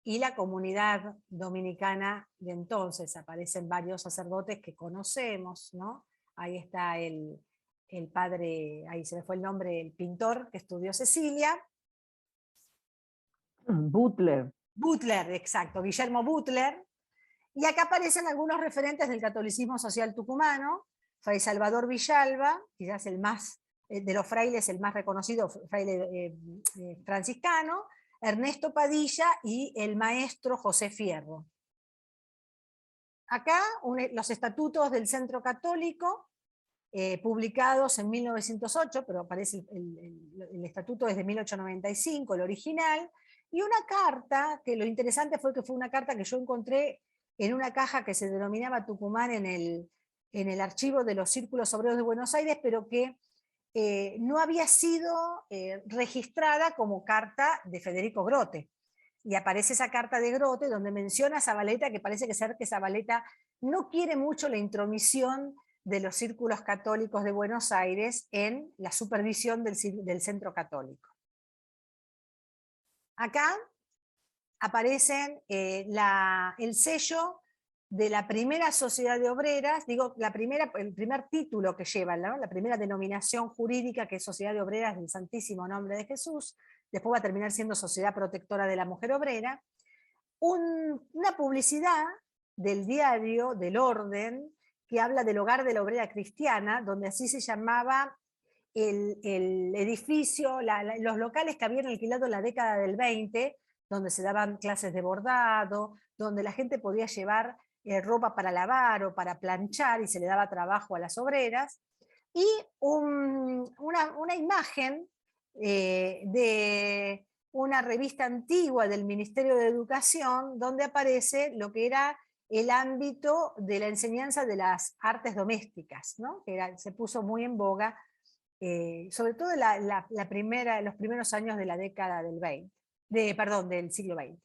y la comunidad dominicana de entonces. Aparecen varios sacerdotes que conocemos, ¿no? Ahí está el padre, ahí se me fue el nombre, el pintor que estudió Cecilia. Butler. Butler, exacto, Guillermo Butler. Y acá aparecen algunos referentes del catolicismo social tucumano: Fray Salvador Villalba, quizás el más, de los frailes el más reconocido, fraile franciscano, Ernesto Padilla y el maestro José Fierro. Acá los estatutos del Centro Católico, publicados en 1908, pero aparece el estatuto desde 1895, el original, y una carta, que lo interesante fue que fue una carta que yo encontré en una caja que se denominaba Tucumán en el archivo de los Círculos Obreros de Buenos Aires, pero que no había sido registrada como carta de Federico Grote. Y aparece esa carta de Grote donde menciona a Zavaleta, que parece ser que Zavaleta no quiere mucho la intromisión de los círculos católicos de Buenos Aires en la supervisión del Centro Católico. Acá aparecen el sello de la primera sociedad de obreras, digo, el primer título que lleva, ¿no? La primera denominación jurídica, que es Sociedad de Obreras del Santísimo Nombre de Jesús, después va a terminar siendo Sociedad Protectora de la Mujer Obrera, una publicidad del diario del Orden, que habla del hogar de la obrera cristiana, donde así se llamaba el edificio, los locales que habían alquilado en la década del 20, donde se daban clases de bordado, donde la gente podía llevar ropa para lavar o para planchar y se le daba trabajo a las obreras, y una imagen de una revista antigua del Ministerio de Educación, donde aparece lo que era el ámbito de la enseñanza de las artes domésticas, ¿no? Que se puso muy en boga, sobre todo los primeros años de la década del siglo XX.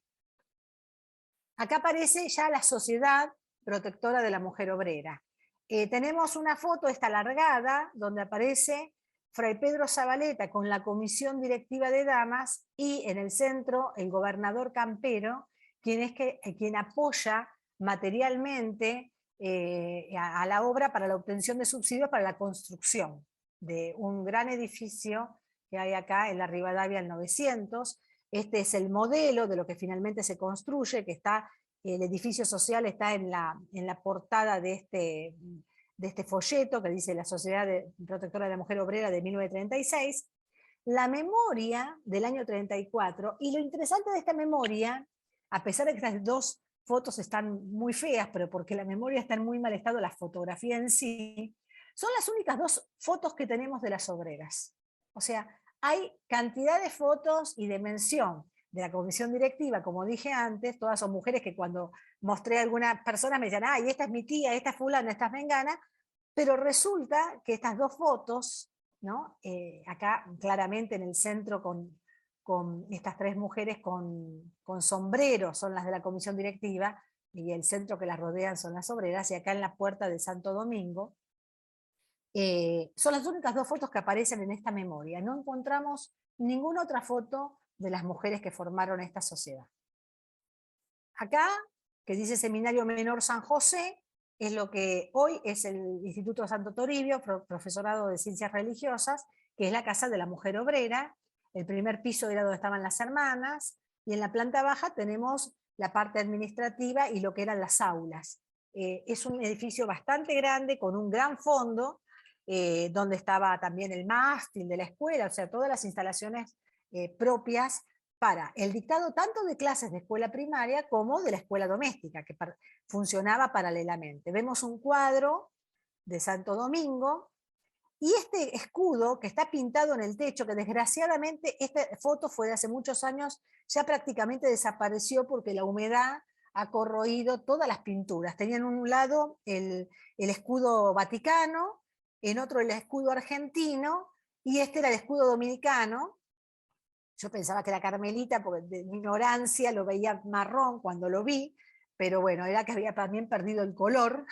Acá aparece ya la Sociedad Protectora de la Mujer Obrera. Tenemos una foto, esta alargada, donde aparece Fray Pedro Zavaleta con la Comisión Directiva de Damas, y en el centro el gobernador Campero, quien apoya materialmente a la obra para la obtención de subsidios para la construcción de un gran edificio que hay acá en la Rivadavia al 900. Este es el modelo de lo que finalmente se construye, que está, el edificio social está en la portada de este folleto que dice la Sociedad Protectora de la Mujer Obrera de 1936, la memoria del año 34, y lo interesante de esta memoria, a pesar de que estas dos fotos están muy feas, pero porque la memoria está en muy mal estado, la fotografía en sí, son las únicas dos fotos que tenemos de las obreras. O sea, hay cantidad de fotos y de mención de la comisión directiva, como dije antes, todas son mujeres que cuando mostré a algunas personas me decían, ay, esta es mi tía, esta es fulana, esta es mengana, pero resulta que estas dos fotos, ¿no? Acá claramente en el centro con estas tres mujeres con sombreros son las de la comisión directiva, y el centro que las rodean son las obreras, y acá en la puerta de Santo Domingo, son las únicas dos fotos que aparecen en esta memoria. No encontramos ninguna otra foto de las mujeres que formaron esta sociedad. Acá, que dice Seminario Menor San José, es lo que hoy es el Instituto Santo Toribio, Profesorado de Ciencias Religiosas, que es la Casa de la Mujer Obrera. El primer piso era donde estaban las hermanas, y en la planta baja tenemos la parte administrativa y lo que eran las aulas. Es un edificio bastante grande, con un gran fondo, donde estaba también el mástil de la escuela, o sea, todas las instalaciones propias para el dictado tanto de clases de escuela primaria como de la escuela doméstica, que funcionaba paralelamente. Vemos un cuadro de Santo Domingo, y este escudo que está pintado en el techo, que desgraciadamente esta foto fue de hace muchos años, ya prácticamente desapareció porque la humedad ha corroído todas las pinturas. Tenían en un lado el escudo vaticano, en otro el escudo argentino, y este era el escudo dominicano. Yo pensaba que era carmelita, porque de mi ignorancia lo veía marrón cuando lo vi, pero bueno, era que había también perdido el color,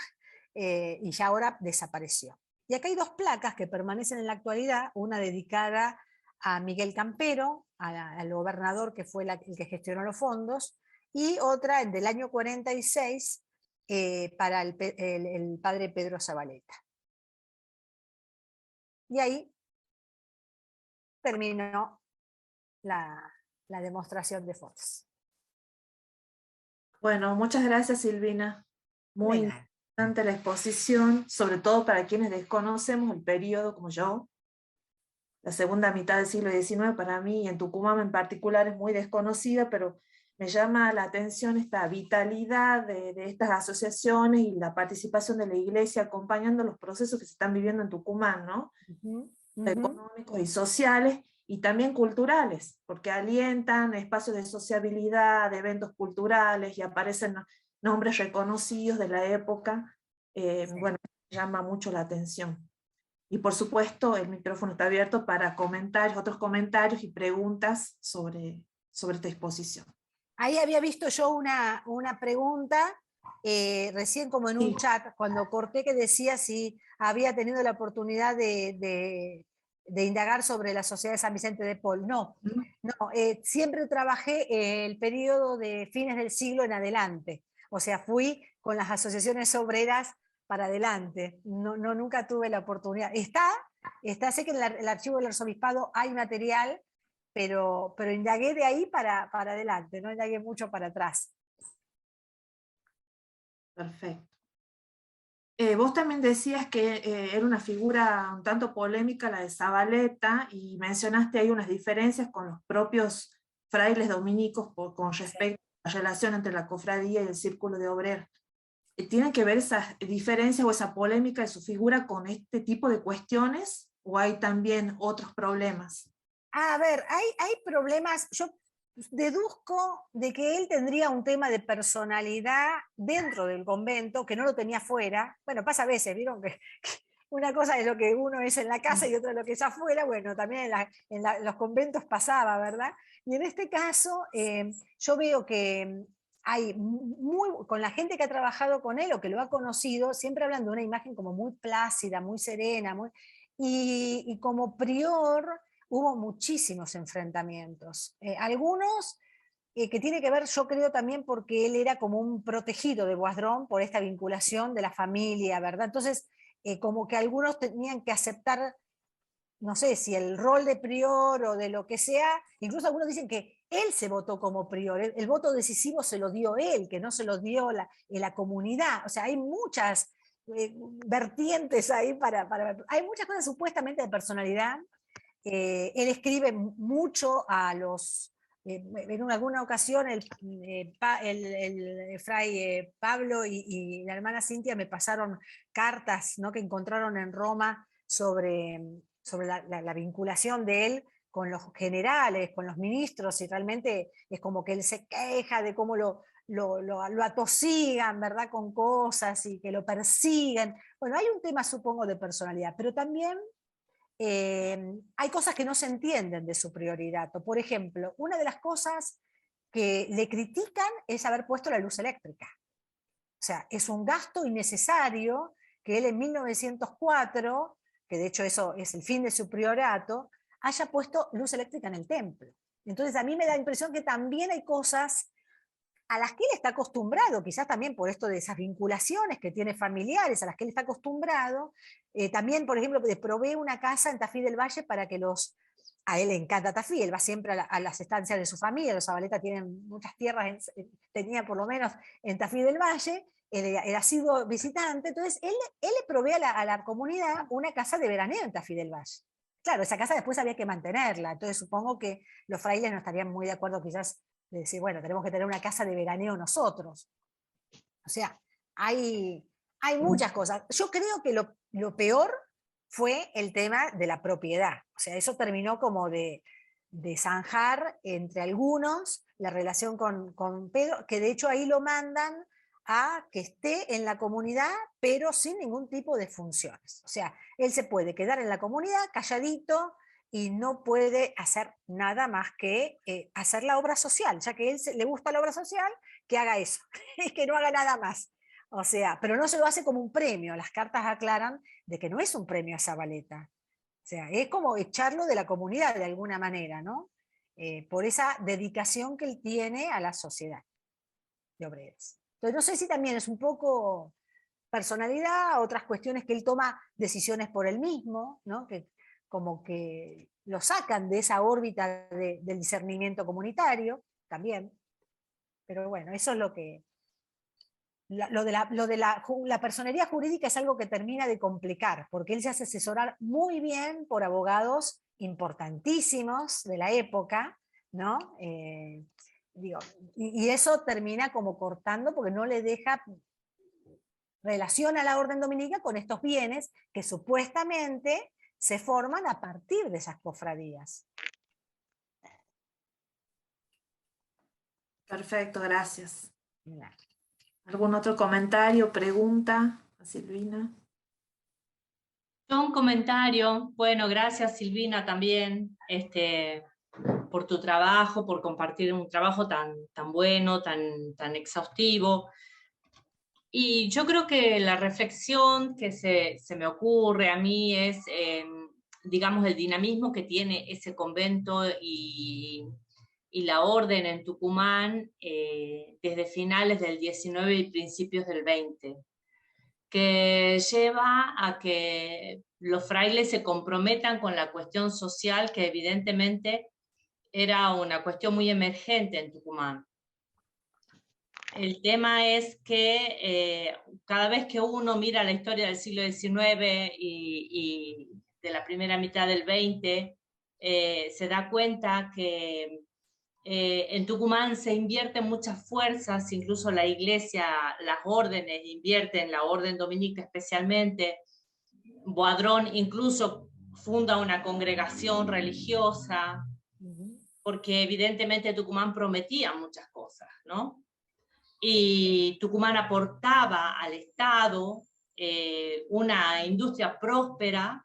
y ya ahora desapareció. Y acá hay dos placas que permanecen en la actualidad, una dedicada a Miguel Campero, al gobernador que fue el que gestionó los fondos, y otra del año 46 para el padre Pedro Zavaleta. Y ahí terminó la demostración de fotos. Bueno, muchas gracias, Silvina. Muy Legal. interesante la exposición, sobre todo para quienes desconocemos el periodo como yo. La segunda mitad del siglo XIX para mí, y en Tucumán en particular, es muy desconocida, pero me llama la atención esta vitalidad de estas asociaciones y la participación de la Iglesia acompañando los procesos que se están viviendo en Tucumán, ¿no? Ujú, ujú. Económicos y sociales, y también culturales, porque alientan espacios de sociabilidad, de eventos culturales, y aparecen nombres reconocidos de la época. Sí. Bueno, llama mucho la atención. Y por supuesto, el micrófono está abierto para comentarios, otros comentarios y preguntas sobre esta exposición. Ahí había visto yo una pregunta, recién como en un Sí. chat, cuando corté, que decía si había tenido la oportunidad de indagar sobre la Sociedad de San Vicente de Paul. No, no, siempre trabajé el periodo de fines del siglo en adelante. O sea, fui con las asociaciones obreras para adelante. No, nunca tuve la oportunidad. Sé que en el archivo del arzobispado hay material, pero indagué de ahí para adelante, no indagué mucho para atrás. Perfecto. Vos también decías que era una figura un tanto polémica la de Zabaleta, y mencionaste ahí unas diferencias con los propios frailes dominicos con respecto a la relación entre la cofradía y el círculo de obreros. ¿Tienen que ver esas diferencias o esa polémica de su figura con este tipo de cuestiones, o hay también otros problemas? A ver, hay problemas, yo deduzco de que él tendría un tema de personalidad dentro del convento, que no lo tenía fuera. Bueno, pasa a veces, vieron que una cosa es lo que uno es en la casa y otra lo que es afuera. Bueno, también en los conventos pasaba, ¿verdad? Y en este caso, yo veo que hay con la gente que ha trabajado con él o que lo ha conocido, siempre hablan de una imagen como muy plácida, muy serena, y como prior hubo muchísimos enfrentamientos. Algunos que tiene que ver, yo creo, también porque él era como un protegido de Boisdron por esta vinculación de la familia, ¿verdad? Entonces, como que algunos tenían que aceptar, no sé, si el rol de prior o de lo que sea. Incluso algunos dicen que él se votó como prior, el voto decisivo se lo dio él, que no se lo dio la comunidad. O sea, hay muchas vertientes ahí hay muchas cosas supuestamente de personalidad. Él escribe mucho a los... en alguna ocasión el fray Pablo y la hermana Cintia me pasaron cartas, ¿no?, que encontraron en Roma sobre la vinculación de él con los generales, con los ministros, y realmente es como que él se queja de cómo lo atosigan, ¿verdad?, con cosas, y que lo persiguen. Bueno, hay un tema, supongo, de personalidad, pero también hay cosas que no se entienden de su prioridad. Por ejemplo, una de las cosas que le critican es haber puesto la luz eléctrica. O sea, es un gasto innecesario que él en 1904, que de hecho eso es el fin de su priorato, haya puesto luz eléctrica en el templo. Entonces a mí me da la impresión que también hay cosas a las que él está acostumbrado, quizás también por esto de esas vinculaciones que tiene familiares, a las que él está acostumbrado. También, por ejemplo, provee una casa en Tafí del Valle para que a él le encanta Tafí, él va siempre a las estancias de su familia, los Zabaleta tienen muchas tierras, tenía por lo menos en Tafí del Valle, él ha sido visitante, entonces él le provee a la comunidad una casa de veraneo en Tafí del Valle. Claro, esa casa después había que mantenerla, entonces supongo que los frailes no estarían muy de acuerdo quizás de decir, bueno, tenemos que tener una casa de veraneo nosotros. O sea, hay muchas cosas. Yo creo que lo peor fue el tema de la propiedad. O sea, eso terminó como de zanjar entre algunos la relación con Pedro, que de hecho ahí lo mandan a que esté en la comunidad, pero sin ningún tipo de funciones. O sea, él se puede quedar en la comunidad calladito, y no puede hacer nada más que hacer la obra social, ya que a él le gusta la obra social, que haga eso, que no haga nada más. O sea, pero no se lo hace como un premio, las cartas aclaran de que no es un premio a Zabaleta. O sea, es como echarlo de la comunidad de alguna manera, ¿no? Por esa dedicación que él tiene a la sociedad de obreros. Entonces, no sé si también es un poco personalidad, otras cuestiones que él toma decisiones por él mismo, ¿no?, que como que lo sacan de esa órbita del discernimiento comunitario también. Pero bueno, eso es la personería jurídica es algo que termina de complicar, porque él se hace asesorar muy bien por abogados importantísimos de la época, ¿no? Digo, y eso termina como cortando porque no le deja relación a la orden dominica con estos bienes que supuestamente se forman a partir de esas cofradías. Perfecto, gracias. ¿Algún otro comentario, pregunta a Silvina? Yo un comentario, bueno, gracias Silvina también por tu trabajo, por compartir un trabajo tan bueno, tan exhaustivo. Y yo creo que la reflexión que se me ocurre a mí es, digamos, el dinamismo que tiene ese convento y la orden en Tucumán desde finales del 19 y principios del 20, que lleva a que los frailes se comprometan con la cuestión social, que evidentemente era una cuestión muy emergente en Tucumán. El tema es que cada vez que uno mira la historia del siglo XIX y de la primera mitad del XX, se da cuenta que en Tucumán se invierten muchas fuerzas, incluso la iglesia, las órdenes invierten, la orden dominica especialmente. Boadrón incluso funda una congregación religiosa, porque evidentemente Tucumán prometía muchas cosas, ¿no? Y Tucumán aportaba al Estado una industria próspera,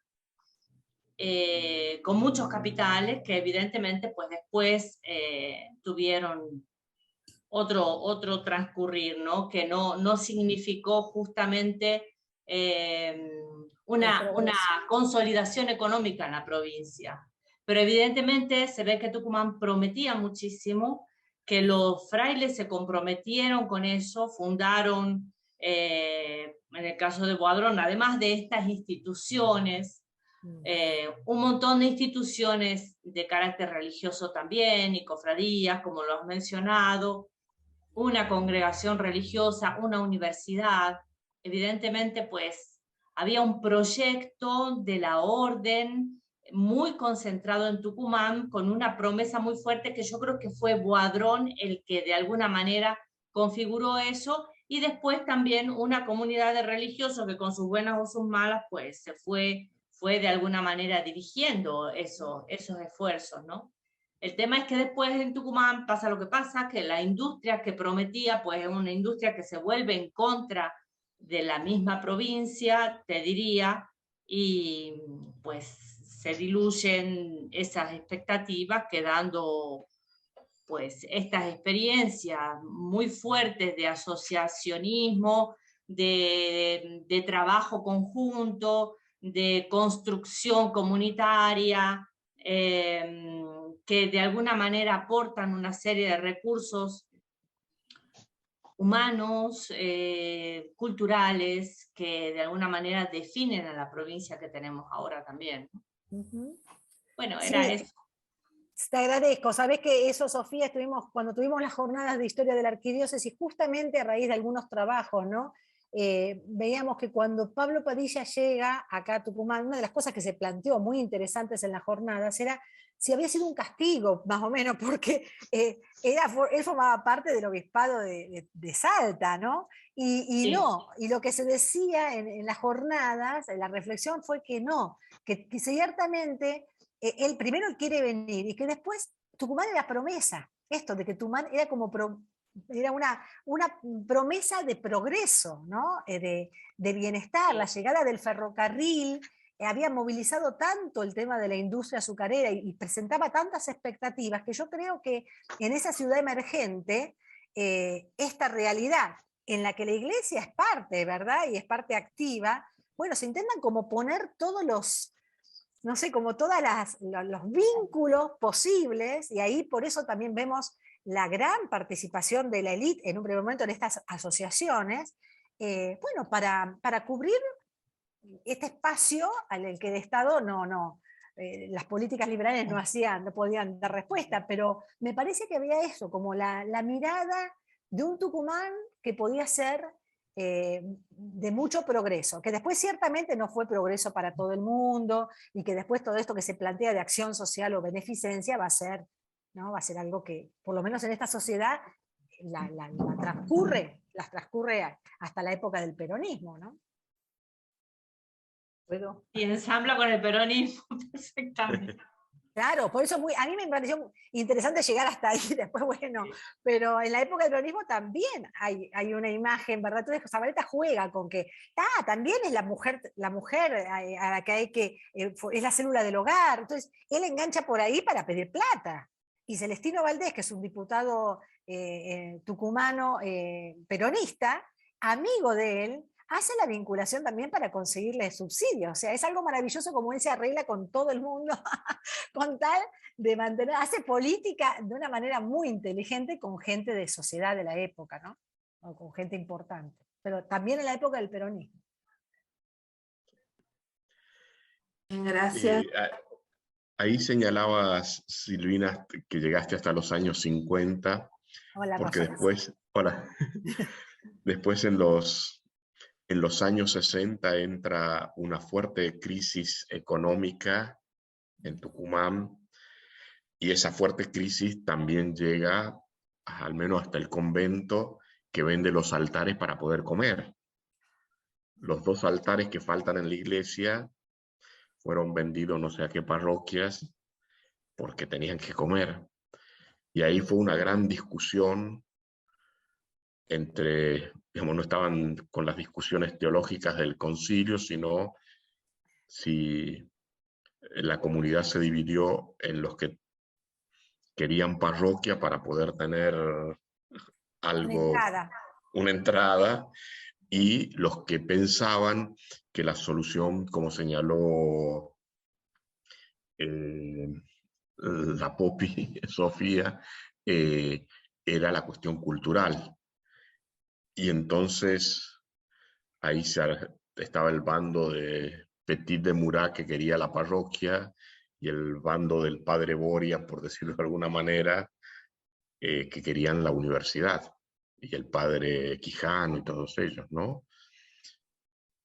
con muchos capitales que evidentemente pues después tuvieron otro transcurrir, ¿no? Que no significó justamente una consolidación económica en la provincia. Pero evidentemente se ve que Tucumán prometía muchísimo, que los frailes se comprometieron con eso, fundaron, en el caso de Boadrón, además de estas instituciones, un montón de instituciones de carácter religioso también, y cofradías, como lo has mencionado, una congregación religiosa, una universidad. Evidentemente, pues, había un proyecto de la orden muy concentrado en Tucumán, con una promesa muy fuerte que yo creo que fue Boadrón el que de alguna manera configuró eso, y después también una comunidad de religiosos que con sus buenas o sus malas, pues se fue de alguna manera dirigiendo esos esfuerzos, ¿no? El tema es que después en Tucumán pasa lo que pasa, que la industria que prometía, pues es una industria que se vuelve en contra de la misma provincia, te diría, y pues se diluyen esas expectativas, quedando pues estas experiencias muy fuertes de asociacionismo, de trabajo conjunto, de construcción comunitaria, que de alguna manera aportan una serie de recursos humanos, culturales, que de alguna manera definen a la provincia que tenemos ahora también. Bueno, era Sí. eso. Te agradezco. Sabés que eso, Sofía, cuando tuvimos las jornadas de historia de la arquidiócesis, justamente a raíz de algunos trabajos, ¿no? Veíamos que cuando Pablo Padilla llega acá a Tucumán, una de las cosas que se planteó muy interesantes en las jornadas era si había sido un castigo, más o menos, porque él formaba parte del obispado de Salta, ¿no? Y Sí. no, y lo que se decía en las jornadas, en la reflexión fue que no, que ciertamente él primero quiere venir y que después Tucumán era promesa, esto de que Tucumán era como era una promesa de progreso, ¿no? de bienestar, la llegada del ferrocarril había movilizado tanto el tema de la industria azucarera y presentaba tantas expectativas que yo creo que en esa ciudad emergente esta realidad en la que la iglesia es parte, ¿verdad? Y es parte activa, bueno, se intentan como poner todos los, no sé, como todos los vínculos posibles, y ahí por eso también vemos la gran participación de la élite en un primer momento en estas asociaciones, bueno, para cubrir este espacio al que el Estado las políticas liberales no podían dar respuesta, pero me parece que había eso, como la mirada de un Tucumán que podía ser de mucho progreso, que después ciertamente no fue progreso para todo el mundo, y que después todo esto que se plantea de acción social o beneficencia va a ser, ¿no? Va a ser algo que, por lo menos en esta sociedad, las transcurre hasta la época del peronismo, ¿no? ¿Puedo? Y ensambla con el peronismo perfectamente. Claro, por eso a mí me pareció interesante llegar hasta ahí, después bueno, pero en la época del peronismo también hay una imagen, ¿verdad? Entonces Zabaleta juega con que, también es la mujer a la que hay que, es la célula del hogar, entonces él engancha por ahí para pedir plata. Y Celestino Valdés, que es un diputado tucumano peronista, amigo de él, hace la vinculación también para conseguirle subsidios. O sea, es algo maravilloso como él se arregla con todo el mundo, con tal de mantener, hace política de una manera muy inteligente con gente de sociedad de la época, ¿no? O con gente importante. Pero también en la época del peronismo. Gracias. Ahí señalabas, Silvina, que llegaste hasta los años 50, Hola, porque Rafael. después en los años 60 entra una fuerte crisis económica en Tucumán, y esa fuerte crisis también llega al menos hasta el convento, que vende los altares para poder comer. Los 2 altares que faltan en la iglesia fueron vendidos no sé a qué parroquias porque tenían que comer. Y ahí fue una gran discusión entre, digamos, no estaban con las discusiones teológicas del concilio, sino si la comunidad se dividió en los que querían parroquia para poder tener algo, una entrada, y los que pensaban que la solución, como señaló la Popi Sofía, era la cuestión cultural. Y entonces ahí estaba el bando de Petit de Murat, que quería la parroquia, y el bando del padre Boria, por decirlo de alguna manera, que querían la universidad, y el padre Quijano y todos ellos, ¿no?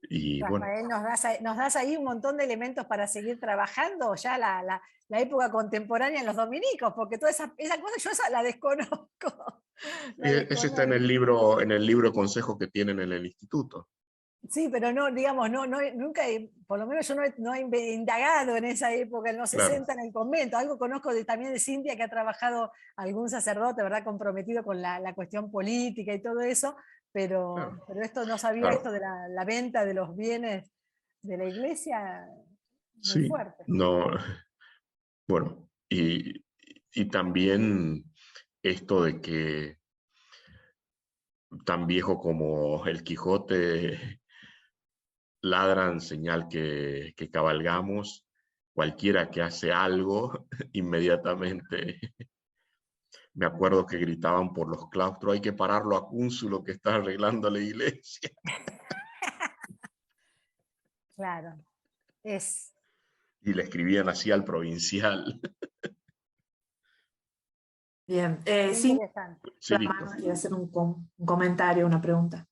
Y Rafael, bueno, nos das ahí un montón de elementos para seguir trabajando ya la época contemporánea en los dominicos, porque toda esa cosa yo la desconozco. ese está en el libro consejo que tienen en el instituto. Sí, pero no, digamos, nunca, por lo menos yo no he indagado en esa época, en los 60 Claro. en el convento. Algo conozco también de Cintia, que ha trabajado algún sacerdote, ¿verdad?, comprometido con la cuestión política y todo eso, pero esto no sabía, Claro. esto de la venta de los bienes de la iglesia, muy Sí, fuerte. no, bueno, y también esto de que tan viejo como el Quijote ladran señal que cabalgamos, cualquiera que hace algo, inmediatamente. Me acuerdo que gritaban por los claustros, hay que pararlo a Cúnsulo que está arreglando la iglesia. Claro, es... Y le escribían así al provincial. Bien, Muy Cintia, interesante. Sí, listo. quiere hacer un comentario, una pregunta.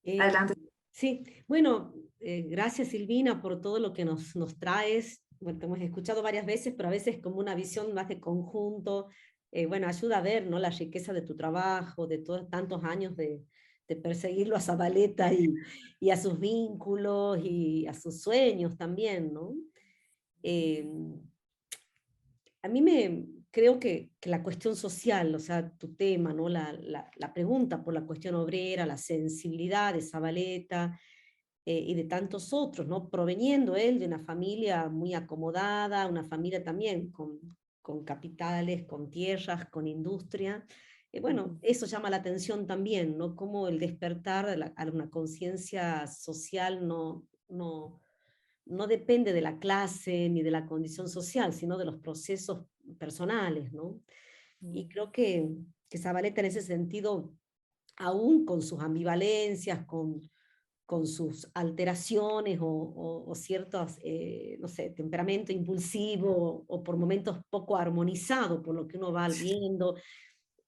Adelante. Sí, bueno, gracias Silvina por todo lo que nos traes. Bueno, te hemos escuchado varias veces, pero a veces como una visión más de conjunto. Bueno, ayuda a ver, ¿no?, la riqueza de tu trabajo, de todos tantos años de perseguirlo a Zabaleta y a sus vínculos y a sus sueños también, ¿no? A mí creo que la cuestión social, o sea, tu tema, ¿no?, la pregunta por la cuestión obrera, la sensibilidad de Zabaleta y de tantos otros, ¿no?, proveniendo él de una familia muy acomodada, una familia también con capitales, con tierras, con industria. Bueno, eso llama la atención también, ¿no?, cómo el despertar a una conciencia social no depende de la clase ni de la condición social, sino de los procesos personales, ¿no? Y creo que Zabaleta en ese sentido, aún con sus ambivalencias, con sus alteraciones o ciertos, no sé, temperamento impulsivo o por momentos poco armonizado por lo que uno va viendo,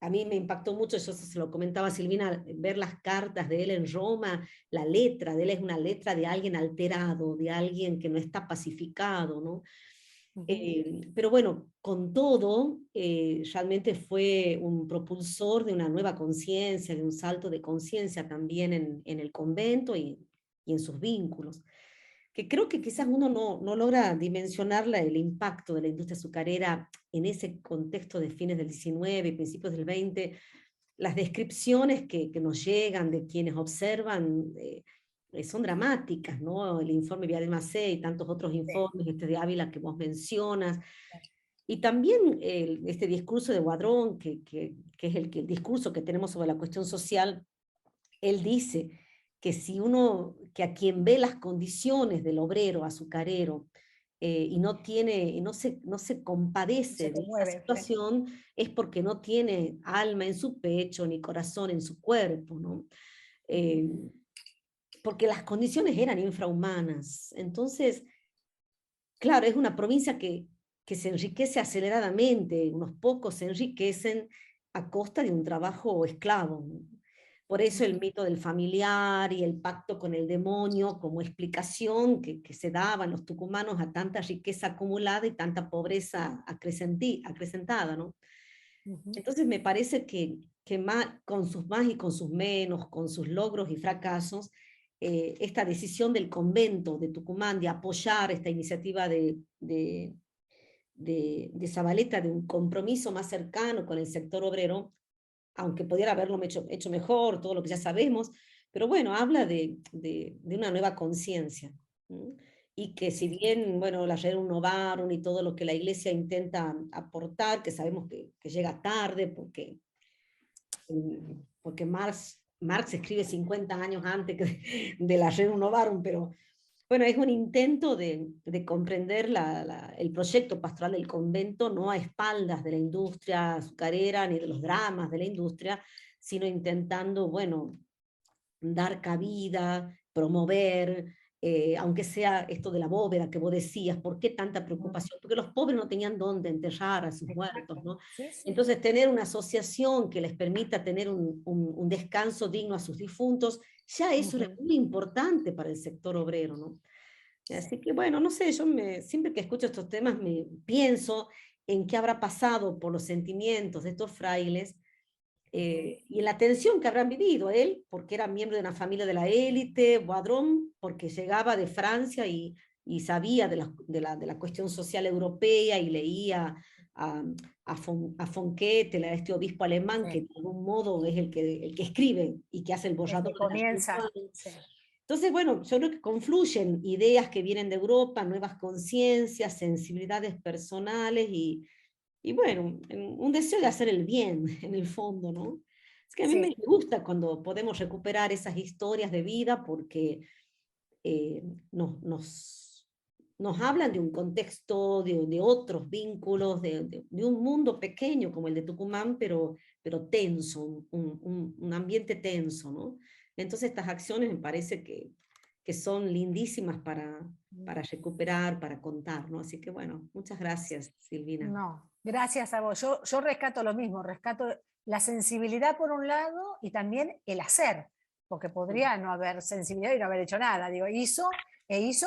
a mí me impactó mucho, yo se lo comentaba a Silvina, ver las cartas de él en Roma, la letra de él es una letra de alguien alterado, de alguien que no está pacificado, ¿no? Pero bueno, con todo, realmente fue un propulsor de una nueva conciencia, de un salto de conciencia también en el convento y en sus vínculos, que creo que quizás uno no logra dimensionar el impacto de la industria azucarera en ese contexto de fines del 19 y principios del 20. Las descripciones que nos llegan de quienes observan son dramáticas, ¿no? El informe Vial Macé y tantos otros informes, este de Ávila que vos mencionas, y también este discurso de Boadrón, que es el discurso que tenemos sobre la cuestión social. Él dice que que a quien ve las condiciones del obrero azucarero y no se compadece de esa situación, es porque no tiene alma en su pecho ni corazón en su cuerpo, ¿no? Porque las condiciones eran infrahumanas. Entonces, claro, es una provincia que se enriquece aceleradamente, unos pocos se enriquecen a costa de un trabajo esclavo, ¿no? Por eso el mito del familiar y el pacto con el demonio como explicación que se daban los tucumanos a tanta riqueza acumulada y tanta pobreza acrecentada, ¿no? Entonces me parece que con sus más y con sus menos, con sus logros y fracasos, esta decisión del convento de Tucumán de apoyar esta iniciativa de Zabaleta, de un compromiso más cercano con el sector obrero, aunque pudiera haberlo hecho mejor, todo lo que ya sabemos, pero bueno, habla de una nueva conciencia, ¿no? Y que si bien, bueno, la Rerum Novarum y todo lo que la Iglesia intenta aportar, que sabemos que llega tarde, porque Marx escribe 50 años antes de la Rerum Novarum, pero bueno, es un intento de comprender el proyecto pastoral del convento, no a espaldas de la industria azucarera ni de los dramas de la industria, sino intentando, bueno, dar cabida, promover, aunque sea esto de la bóveda que vos decías, ¿por qué tanta preocupación? Porque los pobres no tenían dónde enterrar a sus muertos, ¿no? Sí, sí. Entonces, tener una asociación que les permita tener un descanso digno a sus difuntos, ya eso era muy importante para el sector obrero, ¿no? Así que bueno, no sé, yo siempre que escucho estos temas me pienso en qué habrá pasado por los sentimientos de estos frailes y en la tensión que habrán vivido él, porque era miembro de una familia de la élite, Boadrón, porque llegaba de Francia y sabía de la cuestión social europea y leía a Fonquet, este obispo alemán, que de algún modo es el que escribe y que hace el borrador. Comienza. Entonces, bueno, yo creo que confluyen ideas que vienen de Europa, nuevas conciencias, sensibilidades personales y bueno, un deseo de hacer el bien, en el fondo, ¿no? Es que a mí me gusta cuando podemos recuperar esas historias de vida porque nos hablan de un contexto, de otros vínculos, de un mundo pequeño como el de Tucumán, pero tenso, un ambiente tenso, ¿no? Entonces estas acciones me parece que son lindísimas para recuperar, para contar, ¿no? Así que bueno, muchas gracias, Silvina. No, gracias a vos. Yo rescato lo mismo, rescato la sensibilidad por un lado y también el hacer, porque podría no haber sensibilidad y no haber hecho nada. Digo, hizo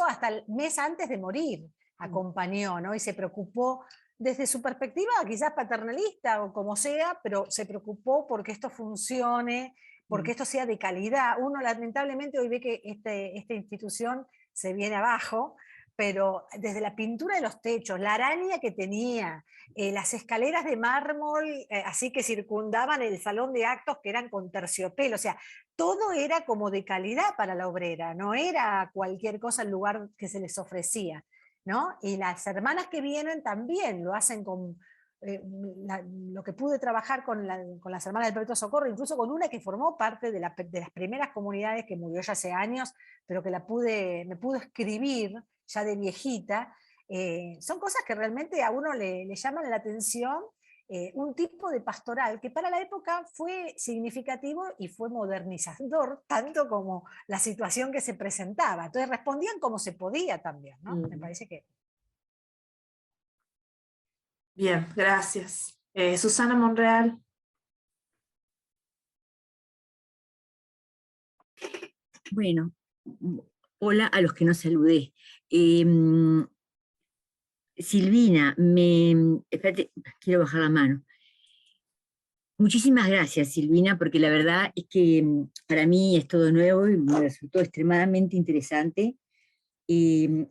hasta el mes antes de morir, acompañó, ¿no? Y se preocupó desde su perspectiva, quizás paternalista o como sea, pero se preocupó porque esto funcione, porque esto sea de calidad. Uno lamentablemente hoy ve que esta institución se viene abajo, pero desde la pintura de los techos, la araña que tenía, las escaleras de mármol, así que circundaban el salón de actos que eran con terciopelo, o sea, todo era como de calidad para la obrera, no era cualquier cosa el lugar que se les ofrecía, ¿no? Y las hermanas que vienen también lo hacen con lo que pude trabajar con las hermanas del Perpetuo Socorro, incluso con una que formó parte de las primeras comunidades, que murió ya hace años, pero que me pudo escribir ya de viejita. Son cosas que realmente a uno le llaman la atención, un tipo de pastoral que para la época fue significativo y fue modernizador, tanto como la situación que se presentaba. Entonces respondían como se podía también, ¿no? Me parece que... Bien, gracias. Susana Monreal. Bueno, hola a los que no saludé. Silvina, espérate, quiero bajar la mano. Muchísimas gracias, Silvina, porque la verdad es que para mí es todo nuevo y me resultó extremadamente interesante. Y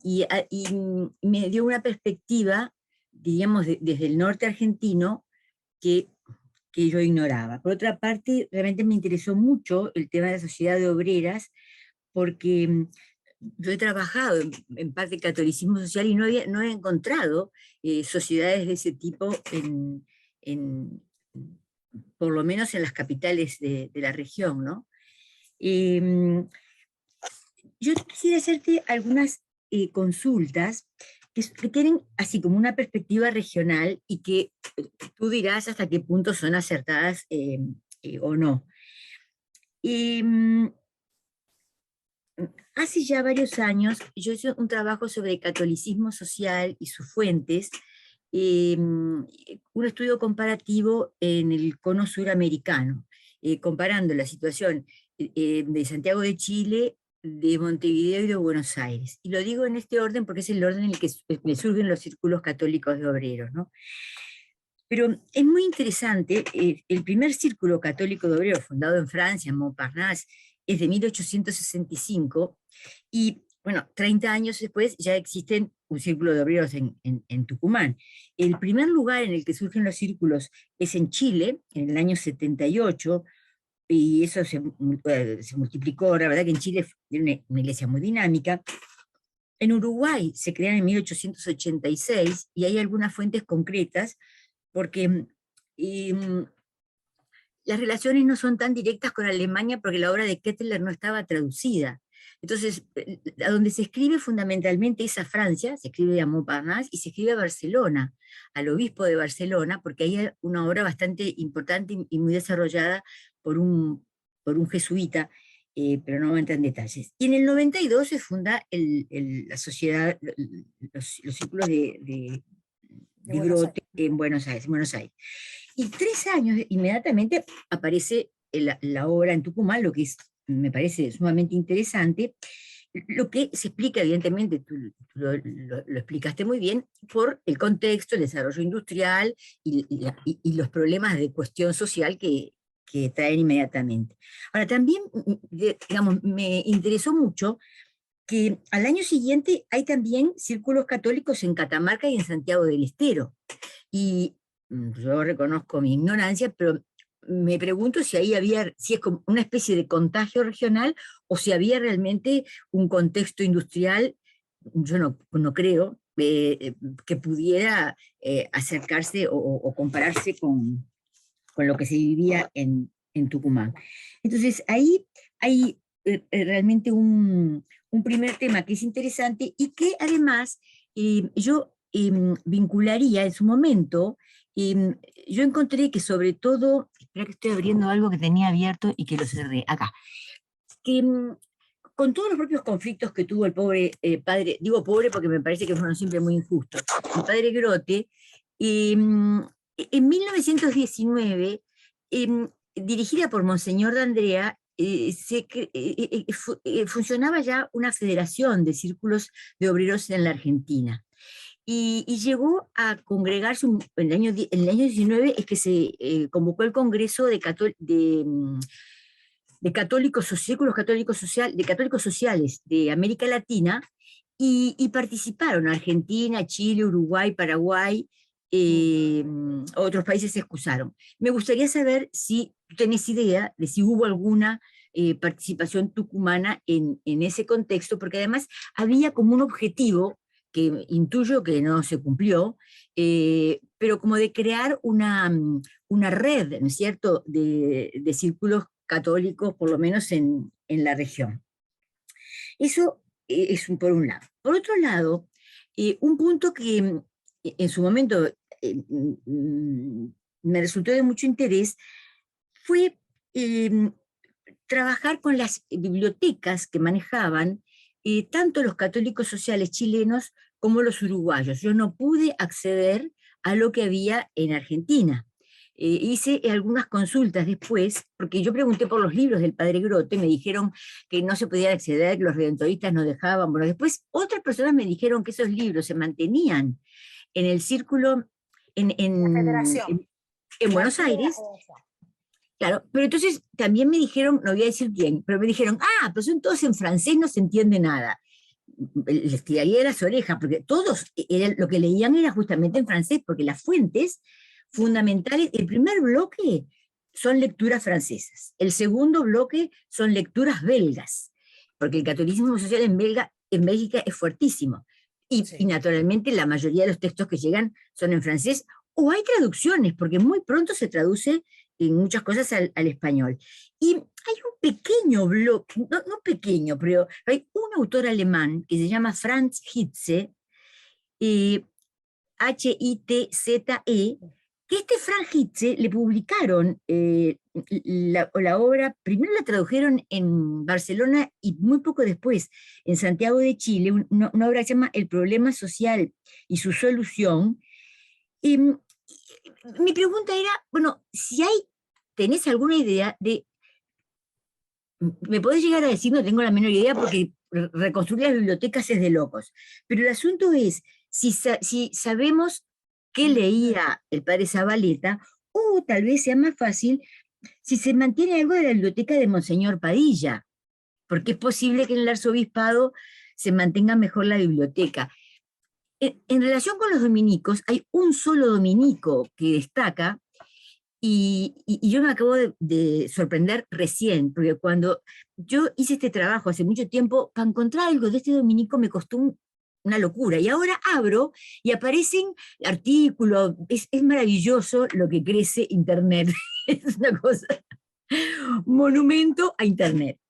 me dio una perspectiva, diríamos, desde el norte argentino que yo ignoraba. Por otra parte, realmente me interesó mucho el tema de la sociedad de obreras, porque yo he trabajado en parte de catolicismo social y no he encontrado sociedades de ese tipo por lo menos en las capitales de la región, ¿no? Yo quisiera hacerte algunas consultas que tienen así como una perspectiva regional y que tú dirás hasta qué punto son acertadas o no. Hace ya varios años yo hice un trabajo sobre catolicismo social y sus fuentes, un estudio comparativo en el cono suramericano, comparando la situación de Santiago de Chile, de Montevideo y de Buenos Aires. Y lo digo en este orden porque es el orden en el que me surgen los círculos católicos de obreros, ¿no? Pero es muy interesante, el primer círculo católico de obreros fundado en Francia, en Montparnasse, es de 1865, y bueno, 30 años después ya existen un círculo de obreros en Tucumán. El primer lugar en el que surgen los círculos es en Chile, en el año 78, y eso se multiplicó. La verdad que en Chile tiene una iglesia muy dinámica. En Uruguay se crean en 1886, y hay algunas fuentes concretas, porque las relaciones no son tan directas con Alemania porque la obra de Kettler no estaba traducida. Entonces, a donde se escribe fundamentalmente es a Francia, se escribe a Montparnasse y se escribe a Barcelona, al obispo de Barcelona, porque hay una obra bastante importante y muy desarrollada por un jesuita, pero no voy a entrar en detalles. Y en el 92 se funda la sociedad, los círculos de Grote en Buenos Aires. Y 3 años inmediatamente aparece la obra en Tucumán, lo que me parece sumamente interesante, lo que se explica, evidentemente, tú lo explicaste muy bien, por el contexto, el desarrollo industrial y los problemas de cuestión social que traen inmediatamente. Ahora, también, digamos, me interesó mucho que al año siguiente hay también círculos católicos en Catamarca y en Santiago del Estero. Y yo reconozco mi ignorancia, pero me pregunto si ahí si es como una especie de contagio regional o si había realmente un contexto industrial. Yo no creo que pudiera acercarse o compararse con lo que se vivía en Tucumán. Entonces ahí hay realmente un primer tema que es interesante y que además yo vincularía en su momento. Yo encontré que sobre todo, espera que estoy abriendo algo que tenía abierto y que lo cerré, acá, que con todos los propios conflictos que tuvo el pobre padre, digo pobre porque me parece que fueron siempre muy injustos, el padre Grote, en 1919, dirigida por Monseñor D'Andrea, funcionaba ya una federación de círculos de obreros en la Argentina. Y llegó a congregarse en el año 19, es que se convocó el Congreso de católicos, círculos católicos sociales de América Latina, y participaron Argentina, Chile, Uruguay, Paraguay, otros países se excusaron. Me gustaría saber si tenés idea de si hubo alguna participación tucumana en ese contexto, porque además había como un objetivo que intuyo que no se cumplió, pero como de crear una red, ¿no es cierto?, de círculos católicos, por lo menos en la región. Eso es por un lado. Por otro lado, un punto que en su momento me resultó de mucho interés fue trabajar con las bibliotecas que manejaban tanto los católicos sociales chilenos como los uruguayos. Yo no pude acceder a lo que había en Argentina. hice algunas consultas después, porque yo pregunté por los libros del padre Grote, me dijeron que no se podía acceder, que los redentoristas no dejaban. Bueno, después otras personas me dijeron que esos libros se mantenían en el círculo en, La en, Federación. en Buenos Aires. Claro, pero entonces también me dijeron, no voy a decir quién, pero me dijeron, pero son todos en francés, no se entiende nada. Les tiraría de las orejas, porque todos lo que leían era justamente en francés, porque las fuentes fundamentales, el primer bloque son lecturas francesas, el segundo bloque son lecturas belgas, porque el catolicismo social en Bélgica es fuertísimo, y naturalmente la mayoría de los textos que llegan son en francés, o hay traducciones, porque muy pronto se traduce en muchas cosas al español. Y hay un pequeño bloque, no pequeño, pero hay un autor alemán que se llama Franz Hitze, H-I-T-Z-E, que Franz Hitze le publicaron la obra, primero la tradujeron en Barcelona y muy poco después en Santiago de Chile, una obra que se llama El problema social y su solución. Mi pregunta era, bueno, si tenés alguna idea de, me podés llegar a decir, no tengo la menor idea porque reconstruir las bibliotecas es de locos, pero el asunto es, si sabemos qué leía el padre Zavaleta, o tal vez sea más fácil si se mantiene algo de la biblioteca de Monseñor Padilla, porque es posible que en el arzobispado se mantenga mejor la biblioteca. En relación con los dominicos, hay un solo dominico que destaca, y yo me acabo de sorprender recién, porque cuando yo hice este trabajo hace mucho tiempo, para encontrar algo de este dominico me costó una locura, y ahora abro y aparecen artículos, es maravilloso lo que crece Internet, es una cosa, monumento a Internet.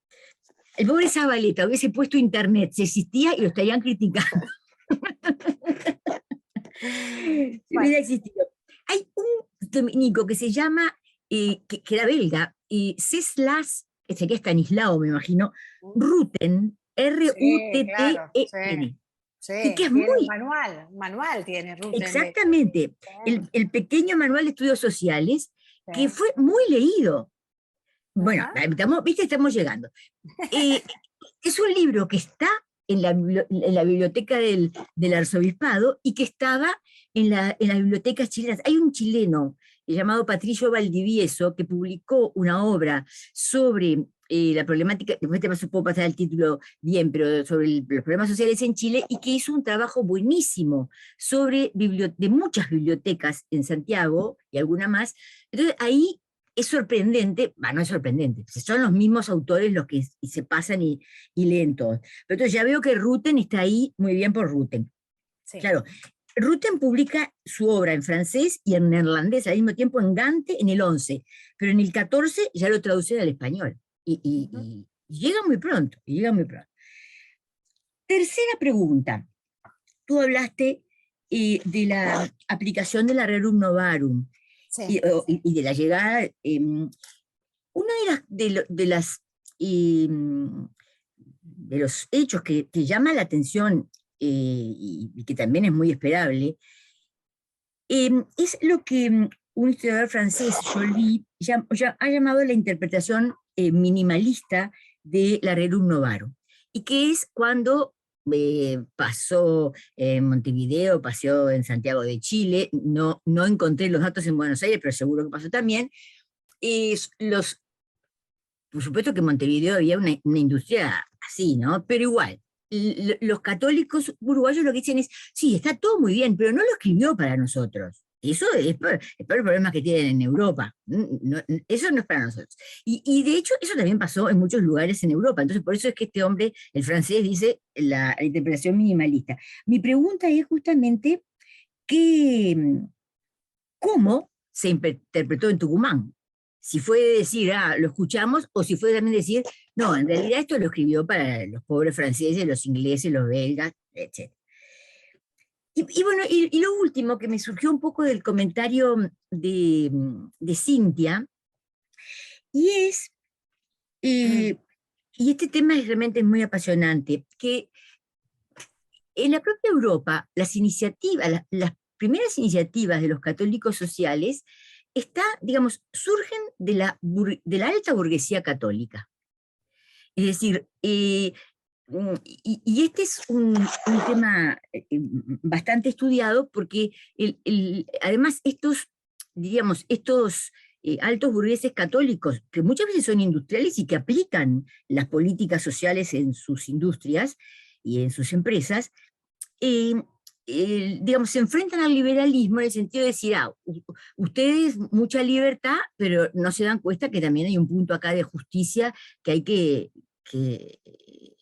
El pobre Zavaleta hubiese puesto Internet, si existía, y lo estarían criticando. Si hubiera existido. Hay un dominico que se llama, que era belga, Ceslas, sería Stanislao, me imagino, Rutten, R-U-T-T-E-N. Sí, y que es tiene muy... manual tiene Rutten. Exactamente, el pequeño manual de estudios sociales, que fue muy leído. Bueno, estamos llegando. Es un libro que está en la biblioteca del arzobispado y que estaba en las bibliotecas chilenas. Hay un chileno llamado Patricio Valdivieso que publicó una obra sobre la problemática, después te puedo pasar el título bien, pero sobre los problemas sociales en Chile, y que hizo un trabajo buenísimo sobre de muchas bibliotecas en Santiago y alguna más. Entonces ahí es sorprendente, no es sorprendente, son los mismos autores los que se pasan y leen todos. Pero entonces ya veo que Rutten está ahí, muy bien por Rutten. Sí. Claro, Rutten publica su obra en francés y en neerlandés al mismo tiempo en Gante en el 11, pero en el 14 ya lo traducen al español. Y llega muy pronto, Tercera pregunta. Tú hablaste de la aplicación de la Rerum Novarum. Sí. Y de la llegada, una de los hechos que llama la atención y que también es muy esperable, es lo que un historiador francés, Joly, ha llamado la interpretación minimalista de la Rerum Novarum, y que es cuando pasó en Montevideo, pasó en Santiago de Chile, no encontré los datos en Buenos Aires, pero seguro que pasó también. Por supuesto que en Montevideo había una industria así, ¿no? Pero igual, los católicos uruguayos lo que dicen es, sí, está todo muy bien, pero no lo escribió para nosotros. Eso es por el problema que tienen en Europa. Eso no es para nosotros. Y de hecho, eso también pasó en muchos lugares en Europa. Entonces, por eso es que este hombre, el francés, dice la interpretación minimalista. Mi pregunta es justamente cómo se interpretó en Tucumán. Si fue decir, lo escuchamos, o si fue también decir, no, en realidad esto lo escribió para los pobres franceses, los ingleses, los belgas, etc. Y bueno, y lo último que me surgió un poco del comentario de Cintia, y este tema realmente muy apasionante, que en la propia Europa, las primeras iniciativas de los católicos sociales digamos, surgen de la alta burguesía católica. Es decir, y este es un tema bastante estudiado porque además diríamos, estos altos burgueses católicos, que muchas veces son industriales y que aplican las políticas sociales en sus industrias y en sus empresas, digamos, se enfrentan al liberalismo en el sentido de decir, ustedes mucha libertad, pero no se dan cuenta que también hay un punto acá de justicia que hay que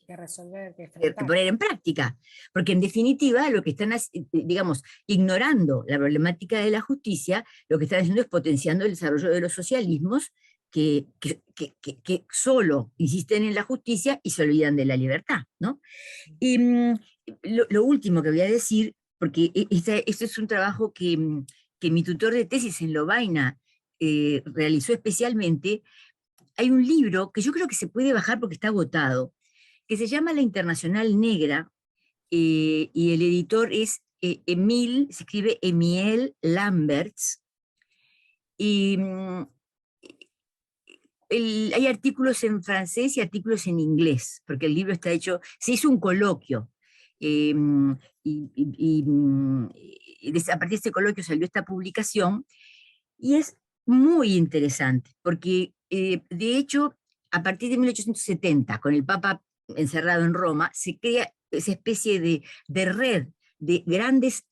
resolver, que poner en práctica, porque en definitiva lo que están, digamos, ignorando la problemática de la justicia, lo que están haciendo es potenciando el desarrollo de los socialismos que solo insisten en la justicia y se olvidan de la libertad, ¿no? Y lo último que voy a decir, porque este es un trabajo que mi tutor de tesis en Lovaina realizó especialmente. Hay un libro que yo creo que se puede bajar porque está agotado, que se llama La Internacional Negra, y el editor es se escribe Emiel Lamberts, y hay artículos en francés y artículos en inglés, porque el libro está hecho, se hizo un coloquio, y a partir de este coloquio salió esta publicación, y es muy interesante, porque de hecho, a partir de 1870, con el Papa encerrado en Roma, se crea esa especie de red de grandes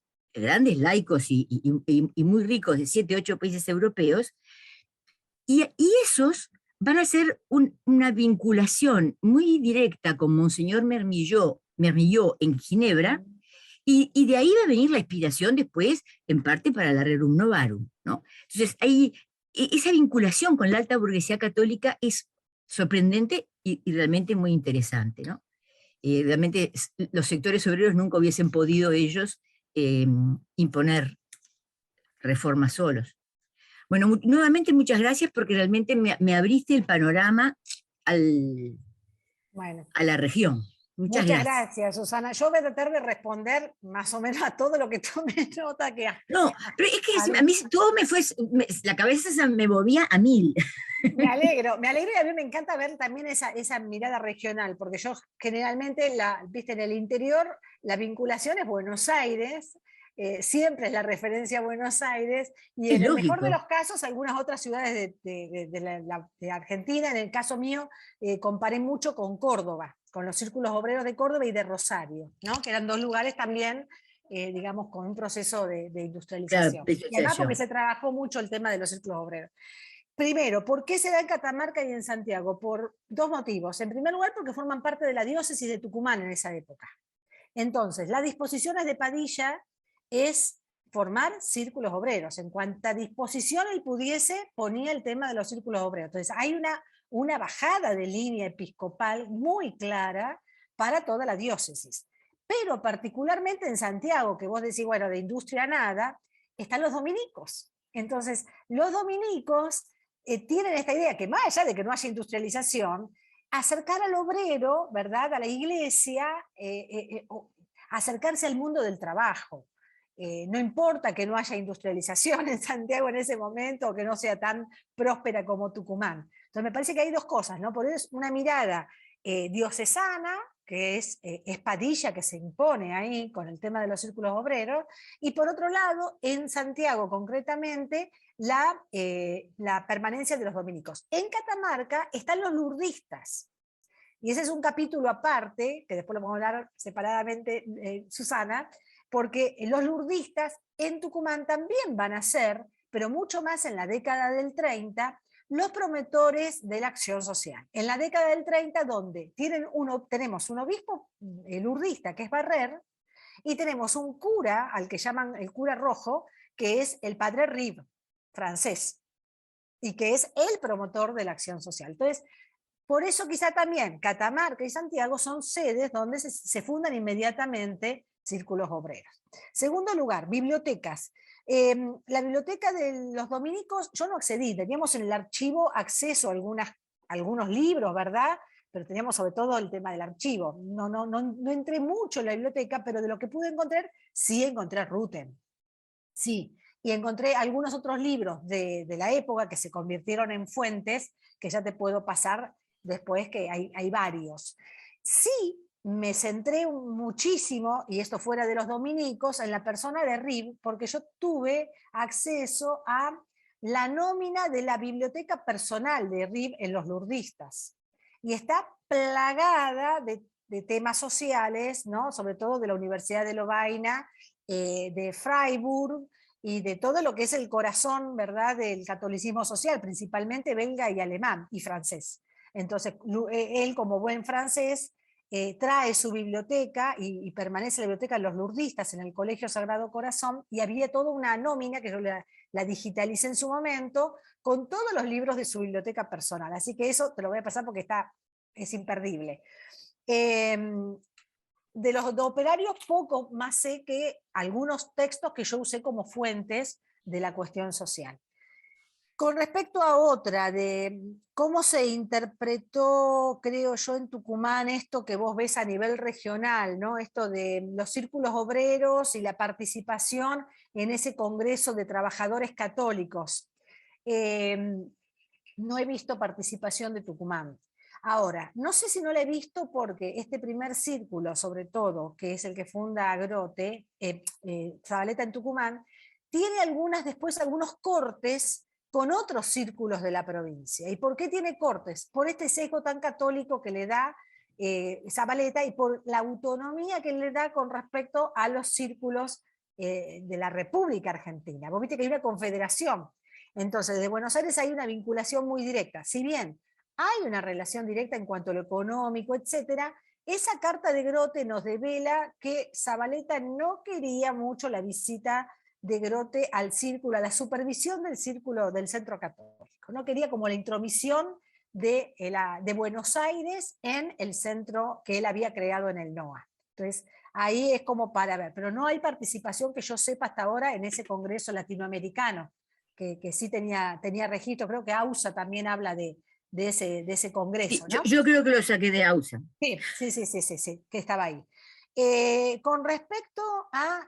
laicos y muy ricos de 7 u 8 países europeos, y esos van a hacer una vinculación muy directa con Monseñor Mermillot en Ginebra, y de ahí va a venir la inspiración después, en parte, para la Rerum Novarum, ¿no? Entonces, esa vinculación con la alta burguesía católica es sorprendente y realmente muy interesante, ¿no? Realmente los sectores obreros nunca hubiesen podido ellos imponer reformas solos. Bueno, nuevamente muchas gracias porque realmente me abriste el panorama a la región. Muchas gracias, Susana. Yo voy a tratar de responder más o menos a todo lo que tú me notas que... No, pero es que a mí todo la cabeza se me movía a 1000. Me alegro, y a mí me encanta ver también esa mirada regional, porque yo generalmente, viste, en el interior, la vinculación es Buenos Aires, siempre es la referencia a Buenos Aires, y en el mejor de los casos, algunas otras ciudades de Argentina. En el caso mío, comparé mucho con Córdoba, con los círculos obreros de Córdoba y de Rosario, ¿no? Que eran dos lugares también, digamos, con un proceso de industrialización. Claro, y además porque se trabajó mucho el tema de los círculos obreros. Primero, ¿por qué se da en Catamarca y en Santiago? Por dos motivos. En primer lugar, porque forman parte de la diócesis de Tucumán en esa época. Entonces, las disposiciones de Padilla es formar círculos obreros. En cuanta disposición él pudiese, ponía el tema de los círculos obreros. Entonces, hay una bajada de línea episcopal muy clara para toda la diócesis. Pero particularmente en Santiago, que vos decís, bueno, de industria nada, están los dominicos. Entonces, los dominicos tienen esta idea que, más allá de que no haya industrialización, acercar al obrero, ¿verdad?, a la iglesia, acercarse al mundo del trabajo. No importa que no haya industrialización en Santiago en ese momento, o que no sea tan próspera como Tucumán. Entonces me parece que hay dos cosas, ¿no? Por eso una mirada diocesana, que es Padilla, que se impone ahí con el tema de los círculos obreros, y por otro lado, en Santiago concretamente, la permanencia de los dominicos. En Catamarca están los lurdistas, y ese es un capítulo aparte, que después lo vamos a hablar separadamente, Susana, porque los lurdistas en Tucumán también van a ser, pero mucho más en la década del 30, los promotores de la acción social. En la década del 30, donde tenemos un obispo lurdista, que es Barrer, y tenemos un cura, al que llaman el cura rojo, que es el padre Rive, francés, y que es el promotor de la acción social. Entonces, por eso quizá también Catamarca y Santiago son sedes donde se fundan inmediatamente círculos obreros. Segundo lugar, bibliotecas. La biblioteca de los dominicos, yo no accedí, teníamos en el archivo acceso a algunos libros, ¿verdad? Pero teníamos sobre todo el tema del archivo. No entré mucho en la biblioteca, pero de lo que pude encontrar, sí encontré Ruten. Sí, y encontré algunos otros libros de la época que se convirtieron en fuentes, que ya te puedo pasar después, que hay varios. Sí, me centré muchísimo, y esto fuera de los dominicos, en la persona de Rib, porque yo tuve acceso a la nómina de la biblioteca personal de Rib en los lurdistas. Y está plagada de temas sociales, ¿no? Sobre todo de la Universidad de Lovaina, de Freiburg, y de todo lo que es el corazón, ¿verdad?, del catolicismo social, principalmente belga y alemán, y francés. Entonces, él, como buen francés, trae su biblioteca y permanece la biblioteca de los lurdistas en el Colegio Sagrado Corazón, y había toda una nómina que yo la digitalicé en su momento, con todos los libros de su biblioteca personal. Así que eso te lo voy a pasar porque es imperdible. De los operarios, poco más sé que algunos textos que yo usé como fuentes de la cuestión social. Con respecto a otra, de cómo se interpretó, creo yo, en Tucumán, esto que vos ves a nivel regional, ¿no? Esto de los círculos obreros y la participación en ese Congreso de Trabajadores Católicos. No he visto participación de Tucumán. Ahora, no sé si no la he visto porque este primer círculo, sobre todo, que es el que funda Grote, Zabaleta en Tucumán, tiene después algunos cortes con otros círculos de la provincia. ¿Y por qué tiene cortes? Por este sesgo tan católico que le da Zabaleta, y por la autonomía que le da con respecto a los círculos de la República Argentina. Vos viste que hay una confederación. Entonces, de Buenos Aires hay una vinculación muy directa. Si bien hay una relación directa en cuanto a lo económico, etc., esa carta de Grote nos devela que Zabaleta no quería mucho la visita de Grote al círculo, a la supervisión del círculo del Centro Católico. No quería como la intromisión de Buenos Aires en el centro que él había creado en el NOA. Entonces, ahí es como para ver, pero no hay participación que yo sepa hasta ahora en ese Congreso Latinoamericano, que sí tenía registro. Creo que AUSA también habla de ese Congreso, Sí, ¿no? yo creo que lo saqué de AUSA. Sí, que estaba ahí. Con respecto a...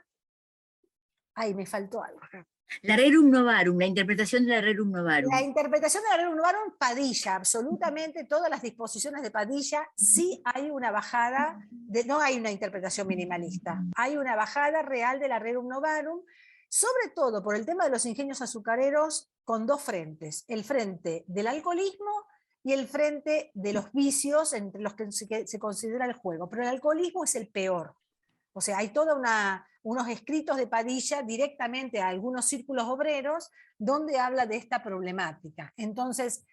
Ay, me faltó algo. La Rerum Novarum, la interpretación de la Rerum Novarum. La interpretación de la Rerum Novarum, Padilla, absolutamente todas las disposiciones de Padilla, sí hay una bajada, no hay una interpretación minimalista, hay una bajada real de la Rerum Novarum, sobre todo por el tema de los ingenios azucareros, con dos frentes: el frente del alcoholismo y el frente de los vicios, entre los que se considera el juego. Pero el alcoholismo es el peor. O sea, hay todos unos escritos de Padilla directamente a algunos círculos obreros donde habla de esta problemática. Entonces,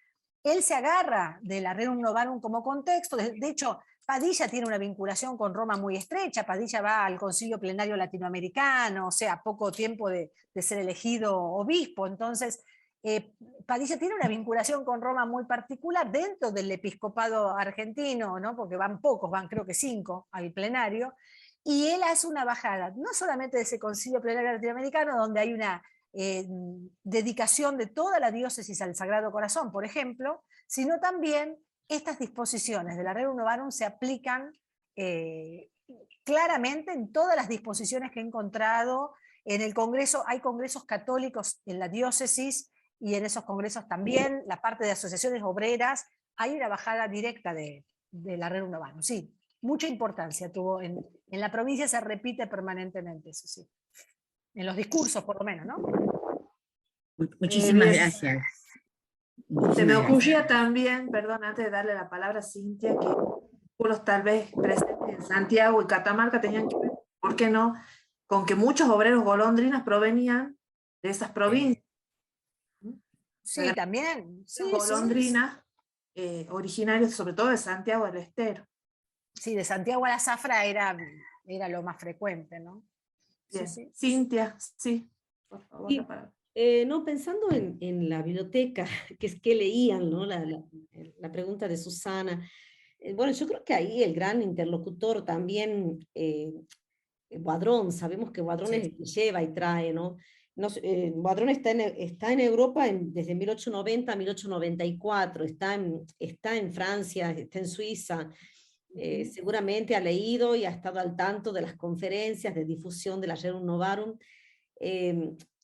él se agarra de la Rerum Novarum como contexto. De hecho, Padilla tiene una vinculación con Roma muy estrecha. Padilla va al Concilio Plenario Latinoamericano, o sea, poco tiempo de ser elegido obispo. Entonces, Padilla tiene una vinculación con Roma muy particular dentro del episcopado argentino, ¿no? Porque van pocos, van creo que 5 al plenario, y él hace una bajada, no solamente de ese Concilio Plenario Latinoamericano, donde hay una dedicación de toda la diócesis al Sagrado Corazón, por ejemplo, sino también estas disposiciones de la Rerum Novarum se aplican claramente en todas las disposiciones que he encontrado en el Congreso. Hay congresos católicos en la diócesis, y en esos congresos también, la parte de asociaciones obreras, hay una bajada directa de la Rerum Novarum. Sí, mucha importancia tuvo en la provincia, se repite permanentemente, eso sí. En los discursos, por lo menos, ¿no? Muchísimas gracias. Se me ocurría también, perdón, antes de darle la palabra a Cintia, que algunos tal vez presentes en Santiago y Catamarca tenían que ver, ¿por qué no?, con que muchos obreros golondrinas provenían de esas provincias. Sí, también. Sí, golondrinas originarios sobre todo de Santiago del Estero. Sí, de Santiago a la Zafra era lo más frecuente, ¿no? Bien. Sí. Cintia, sí, por favor, Sí. la palabra. No, pensando en la biblioteca, que leían, ¿no? La pregunta de Susana. Bueno, yo creo que ahí el gran interlocutor también, Boadrón, sabemos que Boadrón es el que lleva y trae, ¿no? Boadrón está en Europa desde 1890 a 1894, está en Francia, está en Suiza. Seguramente ha leído y ha estado al tanto de las conferencias de difusión de la Rerum Novarum.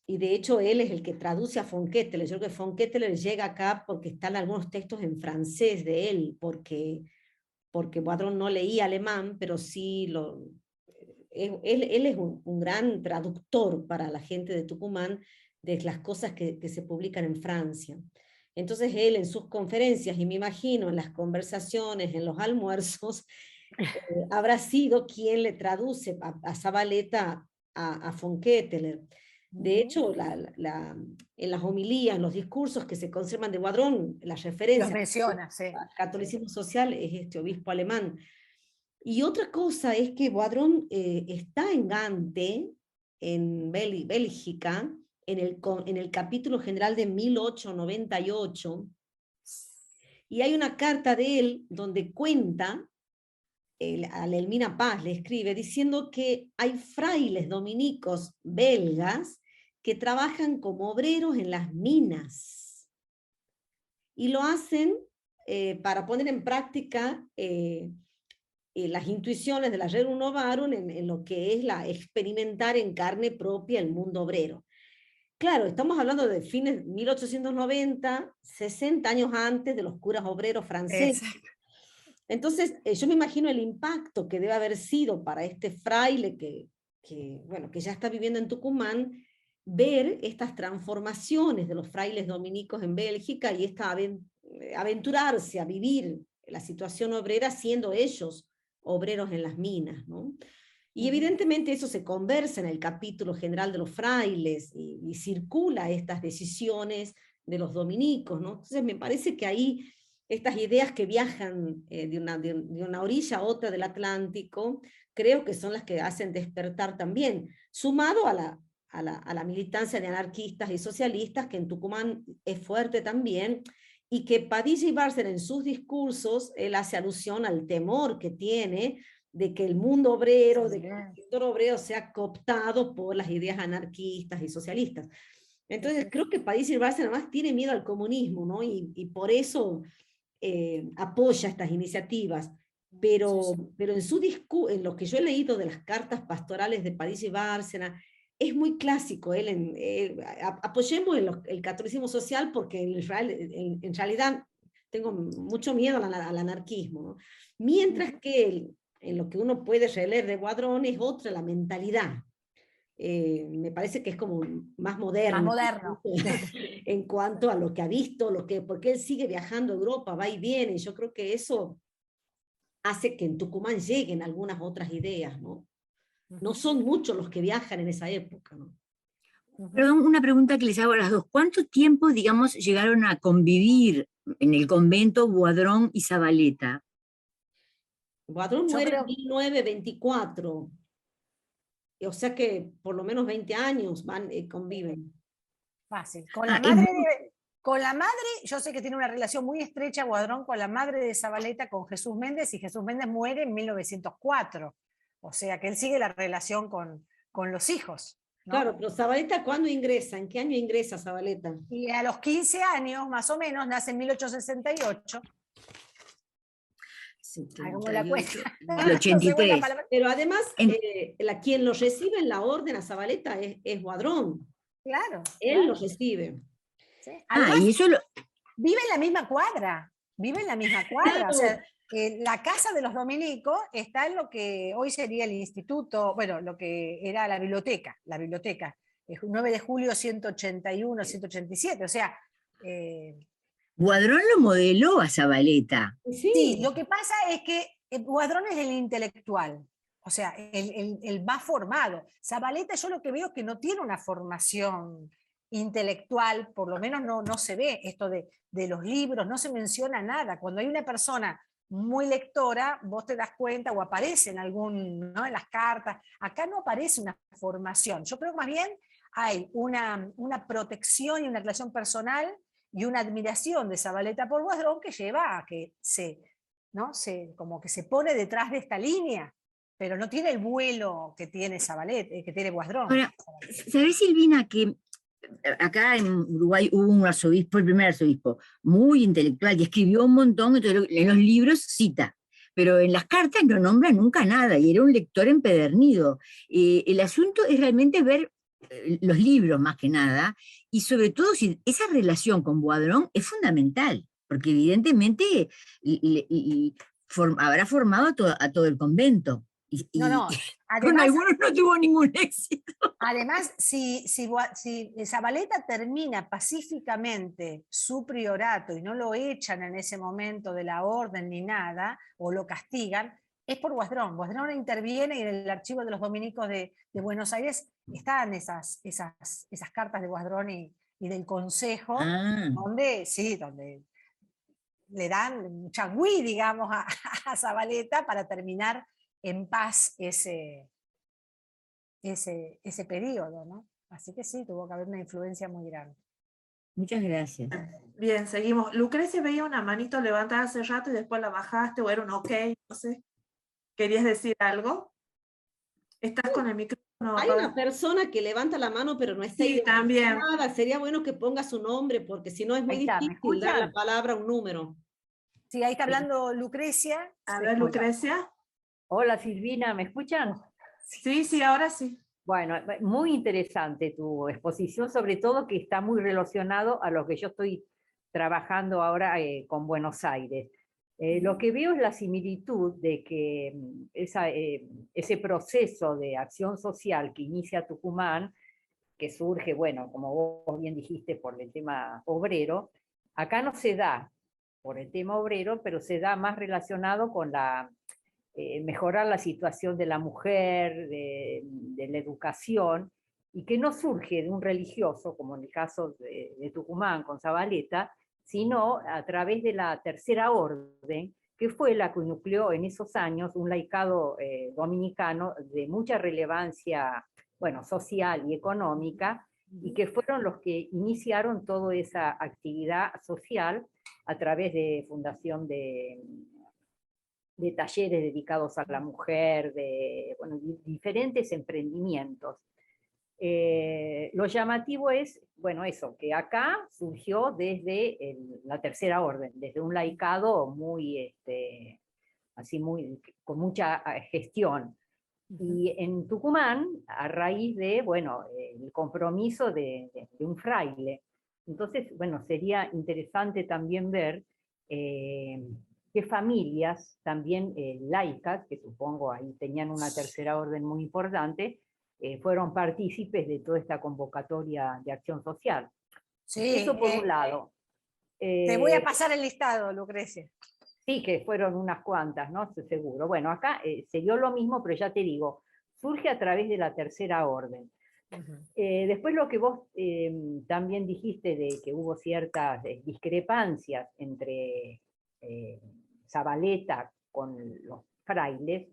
y de hecho él es el que traduce a von Ketteler. Yo creo que von Ketteler llega acá porque están algunos textos en francés de él, porque Boisdron no leía alemán, pero sí él es un gran traductor para la gente de Tucumán de las cosas que se publican en Francia. Entonces él en sus conferencias, y me imagino en las conversaciones, en los almuerzos, habrá sido quien le traduce a Zavaleta a von Ketteler. De hecho, en las homilías, en los discursos que se conservan de Boisdron, las referencias Los menciona, sí. al catolicismo social es este obispo alemán. Y otra cosa es que Boisdron está en Gante, en Bélgica, en el capítulo general de 1898, y hay una carta de él donde cuenta, a Elmina Paz le escribe, diciendo que hay frailes dominicos belgas que trabajan como obreros en las minas, y lo hacen para poner en práctica las intuiciones de la Rerum Novarum en lo que es experimentar en carne propia el mundo obrero. Claro, estamos hablando de fines de 1890, 60 años antes de los curas obreros franceses. Exacto. Entonces, yo me imagino el impacto que debe haber sido para este fraile que ya está viviendo en Tucumán, ver estas transformaciones de los frailes dominicos en Bélgica y aventurarse a vivir la situación obrera siendo ellos obreros en las minas, ¿no? Y evidentemente eso se conversa en el capítulo general de los frailes y circula estas decisiones de los dominicos, ¿no? Entonces me parece que ahí estas ideas que viajan de una orilla a otra del Atlántico, creo que son las que hacen despertar también, sumado a la militancia de anarquistas y socialistas, que en Tucumán es fuerte también, y que Padilla y Bárcena en sus discursos, él hace alusión al temor que tiene de que el mundo obrero, de que el sector obrero sea cooptado por las ideas anarquistas y socialistas. Entonces creo que Padilla y Bárcena además tiene miedo al comunismo, ¿no? Y por eso apoya estas iniciativas, pero en lo que yo he leído de las cartas pastorales de Padilla y Bárcena, es muy clásico. Apoyemos el catolicismo social porque en realidad tengo mucho miedo al anarquismo, ¿no? Mientras que en lo que uno puede releer de Boisdron es otra la mentalidad. Me parece que es como más moderno. Más moderno. En cuanto a lo que ha visto, porque él sigue viajando a Europa, va y viene, y yo creo que eso hace que en Tucumán lleguen algunas otras ideas, ¿no? No son muchos los que viajan en esa época, ¿no? Perdón, una pregunta que les hago a las dos. ¿Cuánto tiempo, digamos, llegaron a convivir en el convento Boisdron y Zavaleta? Boisdron muere en 1924. O sea que por lo menos 20 años conviven. Fácil. Con la madre, yo sé que tiene una relación muy estrecha Boisdron con la madre de Zavaleta, con Jesús Méndez, y Jesús Méndez muere en 1904. O sea que él sigue la relación con los hijos, ¿no? Claro, pero Zavaleta, ¿cuándo ingresa? ¿En qué año ingresa Zavaleta? Y a los 15 años, más o menos, nace en 1868. Hagamos la cuenta. El 83. Pero además, quien lo recibe en la orden a Zavaleta es Boisdron. Claro. Él lo recibe. Sí. Además, y eso vive en la misma cuadra. Claro. O sea, la casa de los dominicos está en lo que hoy sería el instituto, bueno, lo que era la biblioteca, el 9 de julio 181, 187, o sea... Boisdron lo modeló a Zavaleta. Sí, lo que pasa es que Boisdron es el intelectual, o sea, el más formado. Zavaleta yo lo que veo es que no tiene una formación intelectual, por lo menos no se ve esto de los libros, no se menciona nada. Cuando hay una persona muy lectora, vos te das cuenta, o aparece en en las cartas, acá no aparece una formación. Yo creo que más bien hay una protección y una relación personal y una admiración de Zavaleta por Boisdron que lleva a que como que se pone detrás de esta línea, pero no tiene el vuelo que tiene Zavaleta, que tiene Boisdron. Ahora, ¿sabés, Silvina, que acá en Uruguay hubo un arzobispo, el primer arzobispo, muy intelectual, y escribió un montón, entonces en los libros cita, pero en las cartas no nombra nunca nada, y era un lector empedernido. El asunto es realmente ver los libros más que nada, y sobre todo si esa relación con Boisdron es fundamental, porque evidentemente habrá formado a todo el convento. No, Con además, algunos no tuvo ningún éxito. además si Zabaleta termina pacíficamente su priorato y no lo echan en ese momento de la orden ni nada, o lo castigan, es por Boisdron. Boisdron interviene y en el archivo de los dominicos de Buenos Aires están esas cartas de Boisdron y del Consejo, donde le dan changüí, digamos, a Zabaleta para terminar en paz ese periodo, ¿no? Así que sí, tuvo que haber una influencia muy grande. Muchas gracias. Bien, seguimos. Lucrecia veía una manito levantada hace rato y después la bajaste, o era un ok, no sé. ¿Querías decir algo? ¿Estás con el micrófono? Hay una persona que levanta la mano, pero no está Sí, también. identificada. Sería bueno que ponga su nombre, porque si no es muy Ahí está, ¿me difícil dar la escuchan? palabra a un número. Sí, ahí está hablando Lucrecia. A ver, Lucrecia. Hola Silvina, ¿me escuchan? Sí, sí, ahora sí. Bueno, muy interesante tu exposición, sobre todo que está muy relacionado a lo que yo estoy trabajando ahora con Buenos Aires. Lo que veo es la similitud de que ese proceso de acción social que inicia Tucumán, que surge, bueno, como vos bien dijiste, por el tema obrero, acá no se da por el tema obrero, pero se da más relacionado con mejorar la situación de la mujer, de la educación, y que no surge de un religioso, como en el caso de Tucumán con Zabaleta, sino a través de la Tercera Orden, que fue la que nucleó en esos años un laicado dominicano de mucha relevancia, bueno, social y económica, y que fueron los que iniciaron toda esa actividad social a través de fundación de talleres dedicados a la mujer, de diferentes emprendimientos. Lo llamativo es, bueno, eso, que acá surgió desde la Tercera Orden, desde un laicado muy, con mucha gestión. Y en Tucumán, a raíz de, bueno, el compromiso de un fraile. Entonces, bueno, sería interesante también ver qué familias también laicas, que supongo ahí tenían una tercera orden muy importante, fueron partícipes de toda esta convocatoria de acción social. Sí, eso por un lado. Te voy a pasar el listado, Lucrecia. Sí, que fueron unas cuantas, ¿no? Seguro. Bueno, acá se dio lo mismo, pero ya te digo, surge a través de la Tercera Orden. Después lo que vos también dijiste de que hubo ciertas discrepancias entre Zabaleta con los frailes,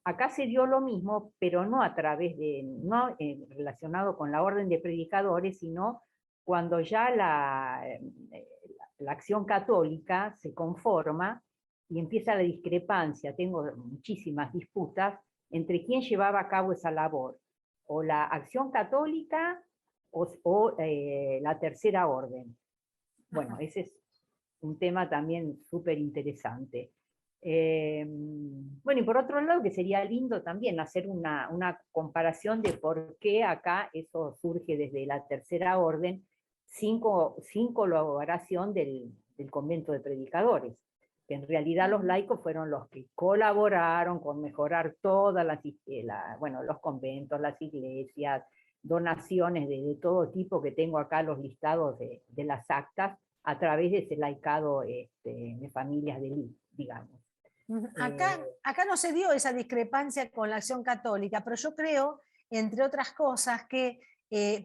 acá se dio lo mismo, pero no a través de, no relacionado con la orden de predicadores, sino cuando ya la acción católica se conforma y empieza la discrepancia, tengo muchísimas disputas, entre quién llevaba a cabo esa labor, o la acción católica o la Tercera Orden. Bueno, ese es un tema también súper interesante. Bueno, y por otro lado, que sería lindo también hacer una comparación de por qué acá eso surge desde la Tercera Orden, sin colaboración del convento de predicadores, que en realidad los laicos fueron los que colaboraron con mejorar todas los conventos, las iglesias, donaciones de todo tipo, que tengo acá los listados de las actas, a través de ese laicado de familias de élite, digamos. Acá no se dio esa discrepancia con la acción católica, pero yo creo, entre otras cosas, que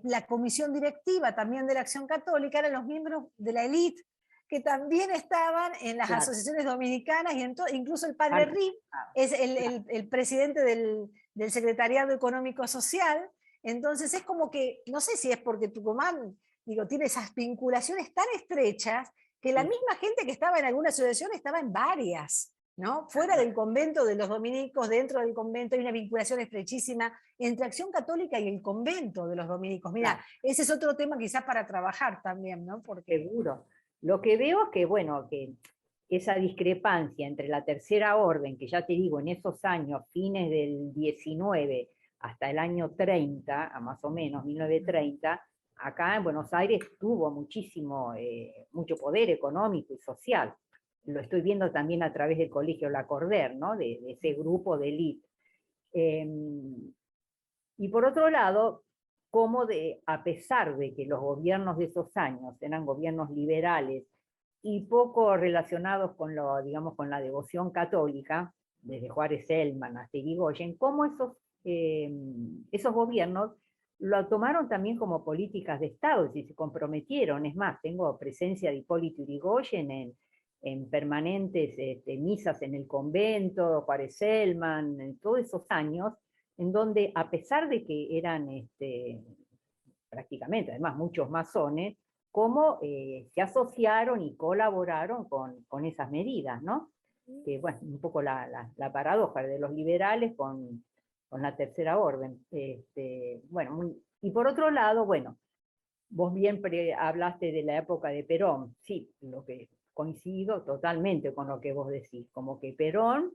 la comisión directiva también de la acción católica eran los miembros de la élite, que también estaban en las asociaciones dominicanas, y incluso el padre Rib es el presidente del Secretariado Económico Social. Entonces es como que, no sé si es porque Tucumán, digo, tiene esas vinculaciones tan estrechas, que la misma gente que estaba en alguna asociación estaba en varias, ¿no? Fuera del convento de los dominicos, dentro del convento hay una vinculación estrechísima entre Acción Católica y el convento de los dominicos. Mira, ese es otro tema quizás para trabajar también, ¿no? Porque... Seguro. Lo que veo es que, bueno, que esa discrepancia entre la Tercera Orden, que ya te digo, en esos años, fines del 19, hasta el año 30, a más o menos, 1930, acá en Buenos Aires tuvo mucho poder económico y social. Lo estoy viendo también a través del Colegio La Corder, ¿no? de ese grupo de élite. Y por otro lado, a pesar de que los gobiernos de esos años eran gobiernos liberales y poco relacionados con la devoción católica, desde Juárez Celman hasta Irigoyen, cómo esos gobiernos lo tomaron también como políticas de Estado, y se comprometieron. Es más, tengo presencia de Hipólito Yrigoyen en permanentes misas en el convento, Juárez Celman, en todos esos años, en donde a pesar de que eran prácticamente, además, muchos masones, cómo se asociaron y colaboraron con esas medidas, ¿no? Que, bueno, un poco la paradoja de los liberales con la Tercera Orden. Bueno, y por otro lado, bueno, vos bien hablaste de la época de Perón. Sí, lo que coincido totalmente con lo que vos decís, como que Perón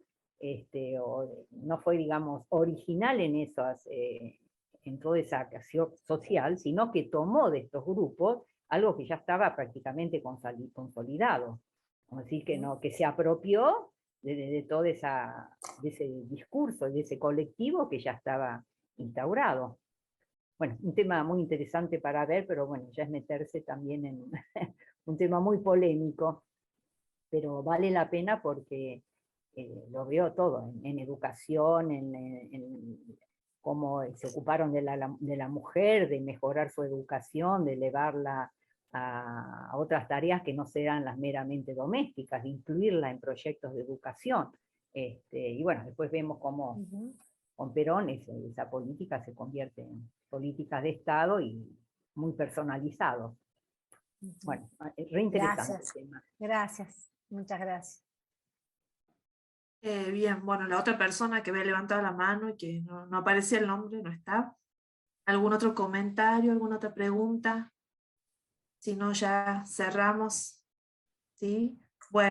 no fue, digamos, original en toda esa acción social, sino que tomó de estos grupos algo que ya estaba prácticamente consolidado. Así que, que se apropió de todo de ese discurso, de ese colectivo que ya estaba instaurado. Bueno, un tema muy interesante para ver, pero bueno, ya es meterse también en un tema muy polémico, pero vale la pena porque lo veo todo, en educación, en cómo se ocuparon de la mujer, de mejorar su educación, de elevarla a otras tareas que no sean las meramente domésticas, de incluirla en proyectos de educación. Y bueno, después vemos cómo con Perón esa política se convierte en políticas de Estado y muy personalizado. Bueno, reinteresante el tema. Gracias, muchas gracias. Bien, bueno, la otra persona que había levantado la mano y que no aparecía el nombre, no está. ¿Algún otro comentario, alguna otra pregunta? Si no, ya cerramos. ¿Sí? Bueno,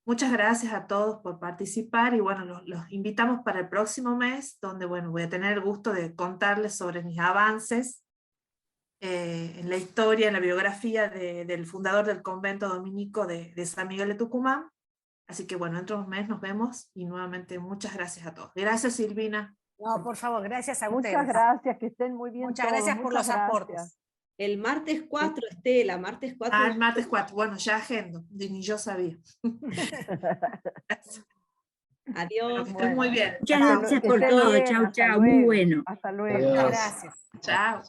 muchas gracias a todos por participar y bueno, los invitamos para el próximo mes, donde bueno, voy a tener el gusto de contarles sobre mis avances en la historia, en la biografía del fundador del convento dominico de San Miguel de Tucumán. Así que bueno, dentro de un mes nos vemos y nuevamente muchas gracias a todos. Gracias, Silvina. No, por favor, gracias a ustedes. Muchas gracias, que estén muy bien. Muchas todos. gracias por los aportes. El martes 4, Estela, martes 4. El martes 4. Bueno, ya agendo, ni yo sabía. Adiós. Bueno, muy bien. Muchas gracias por todo. Chau, chau. Muy bueno. Hasta luego. Muchas gracias. Chao.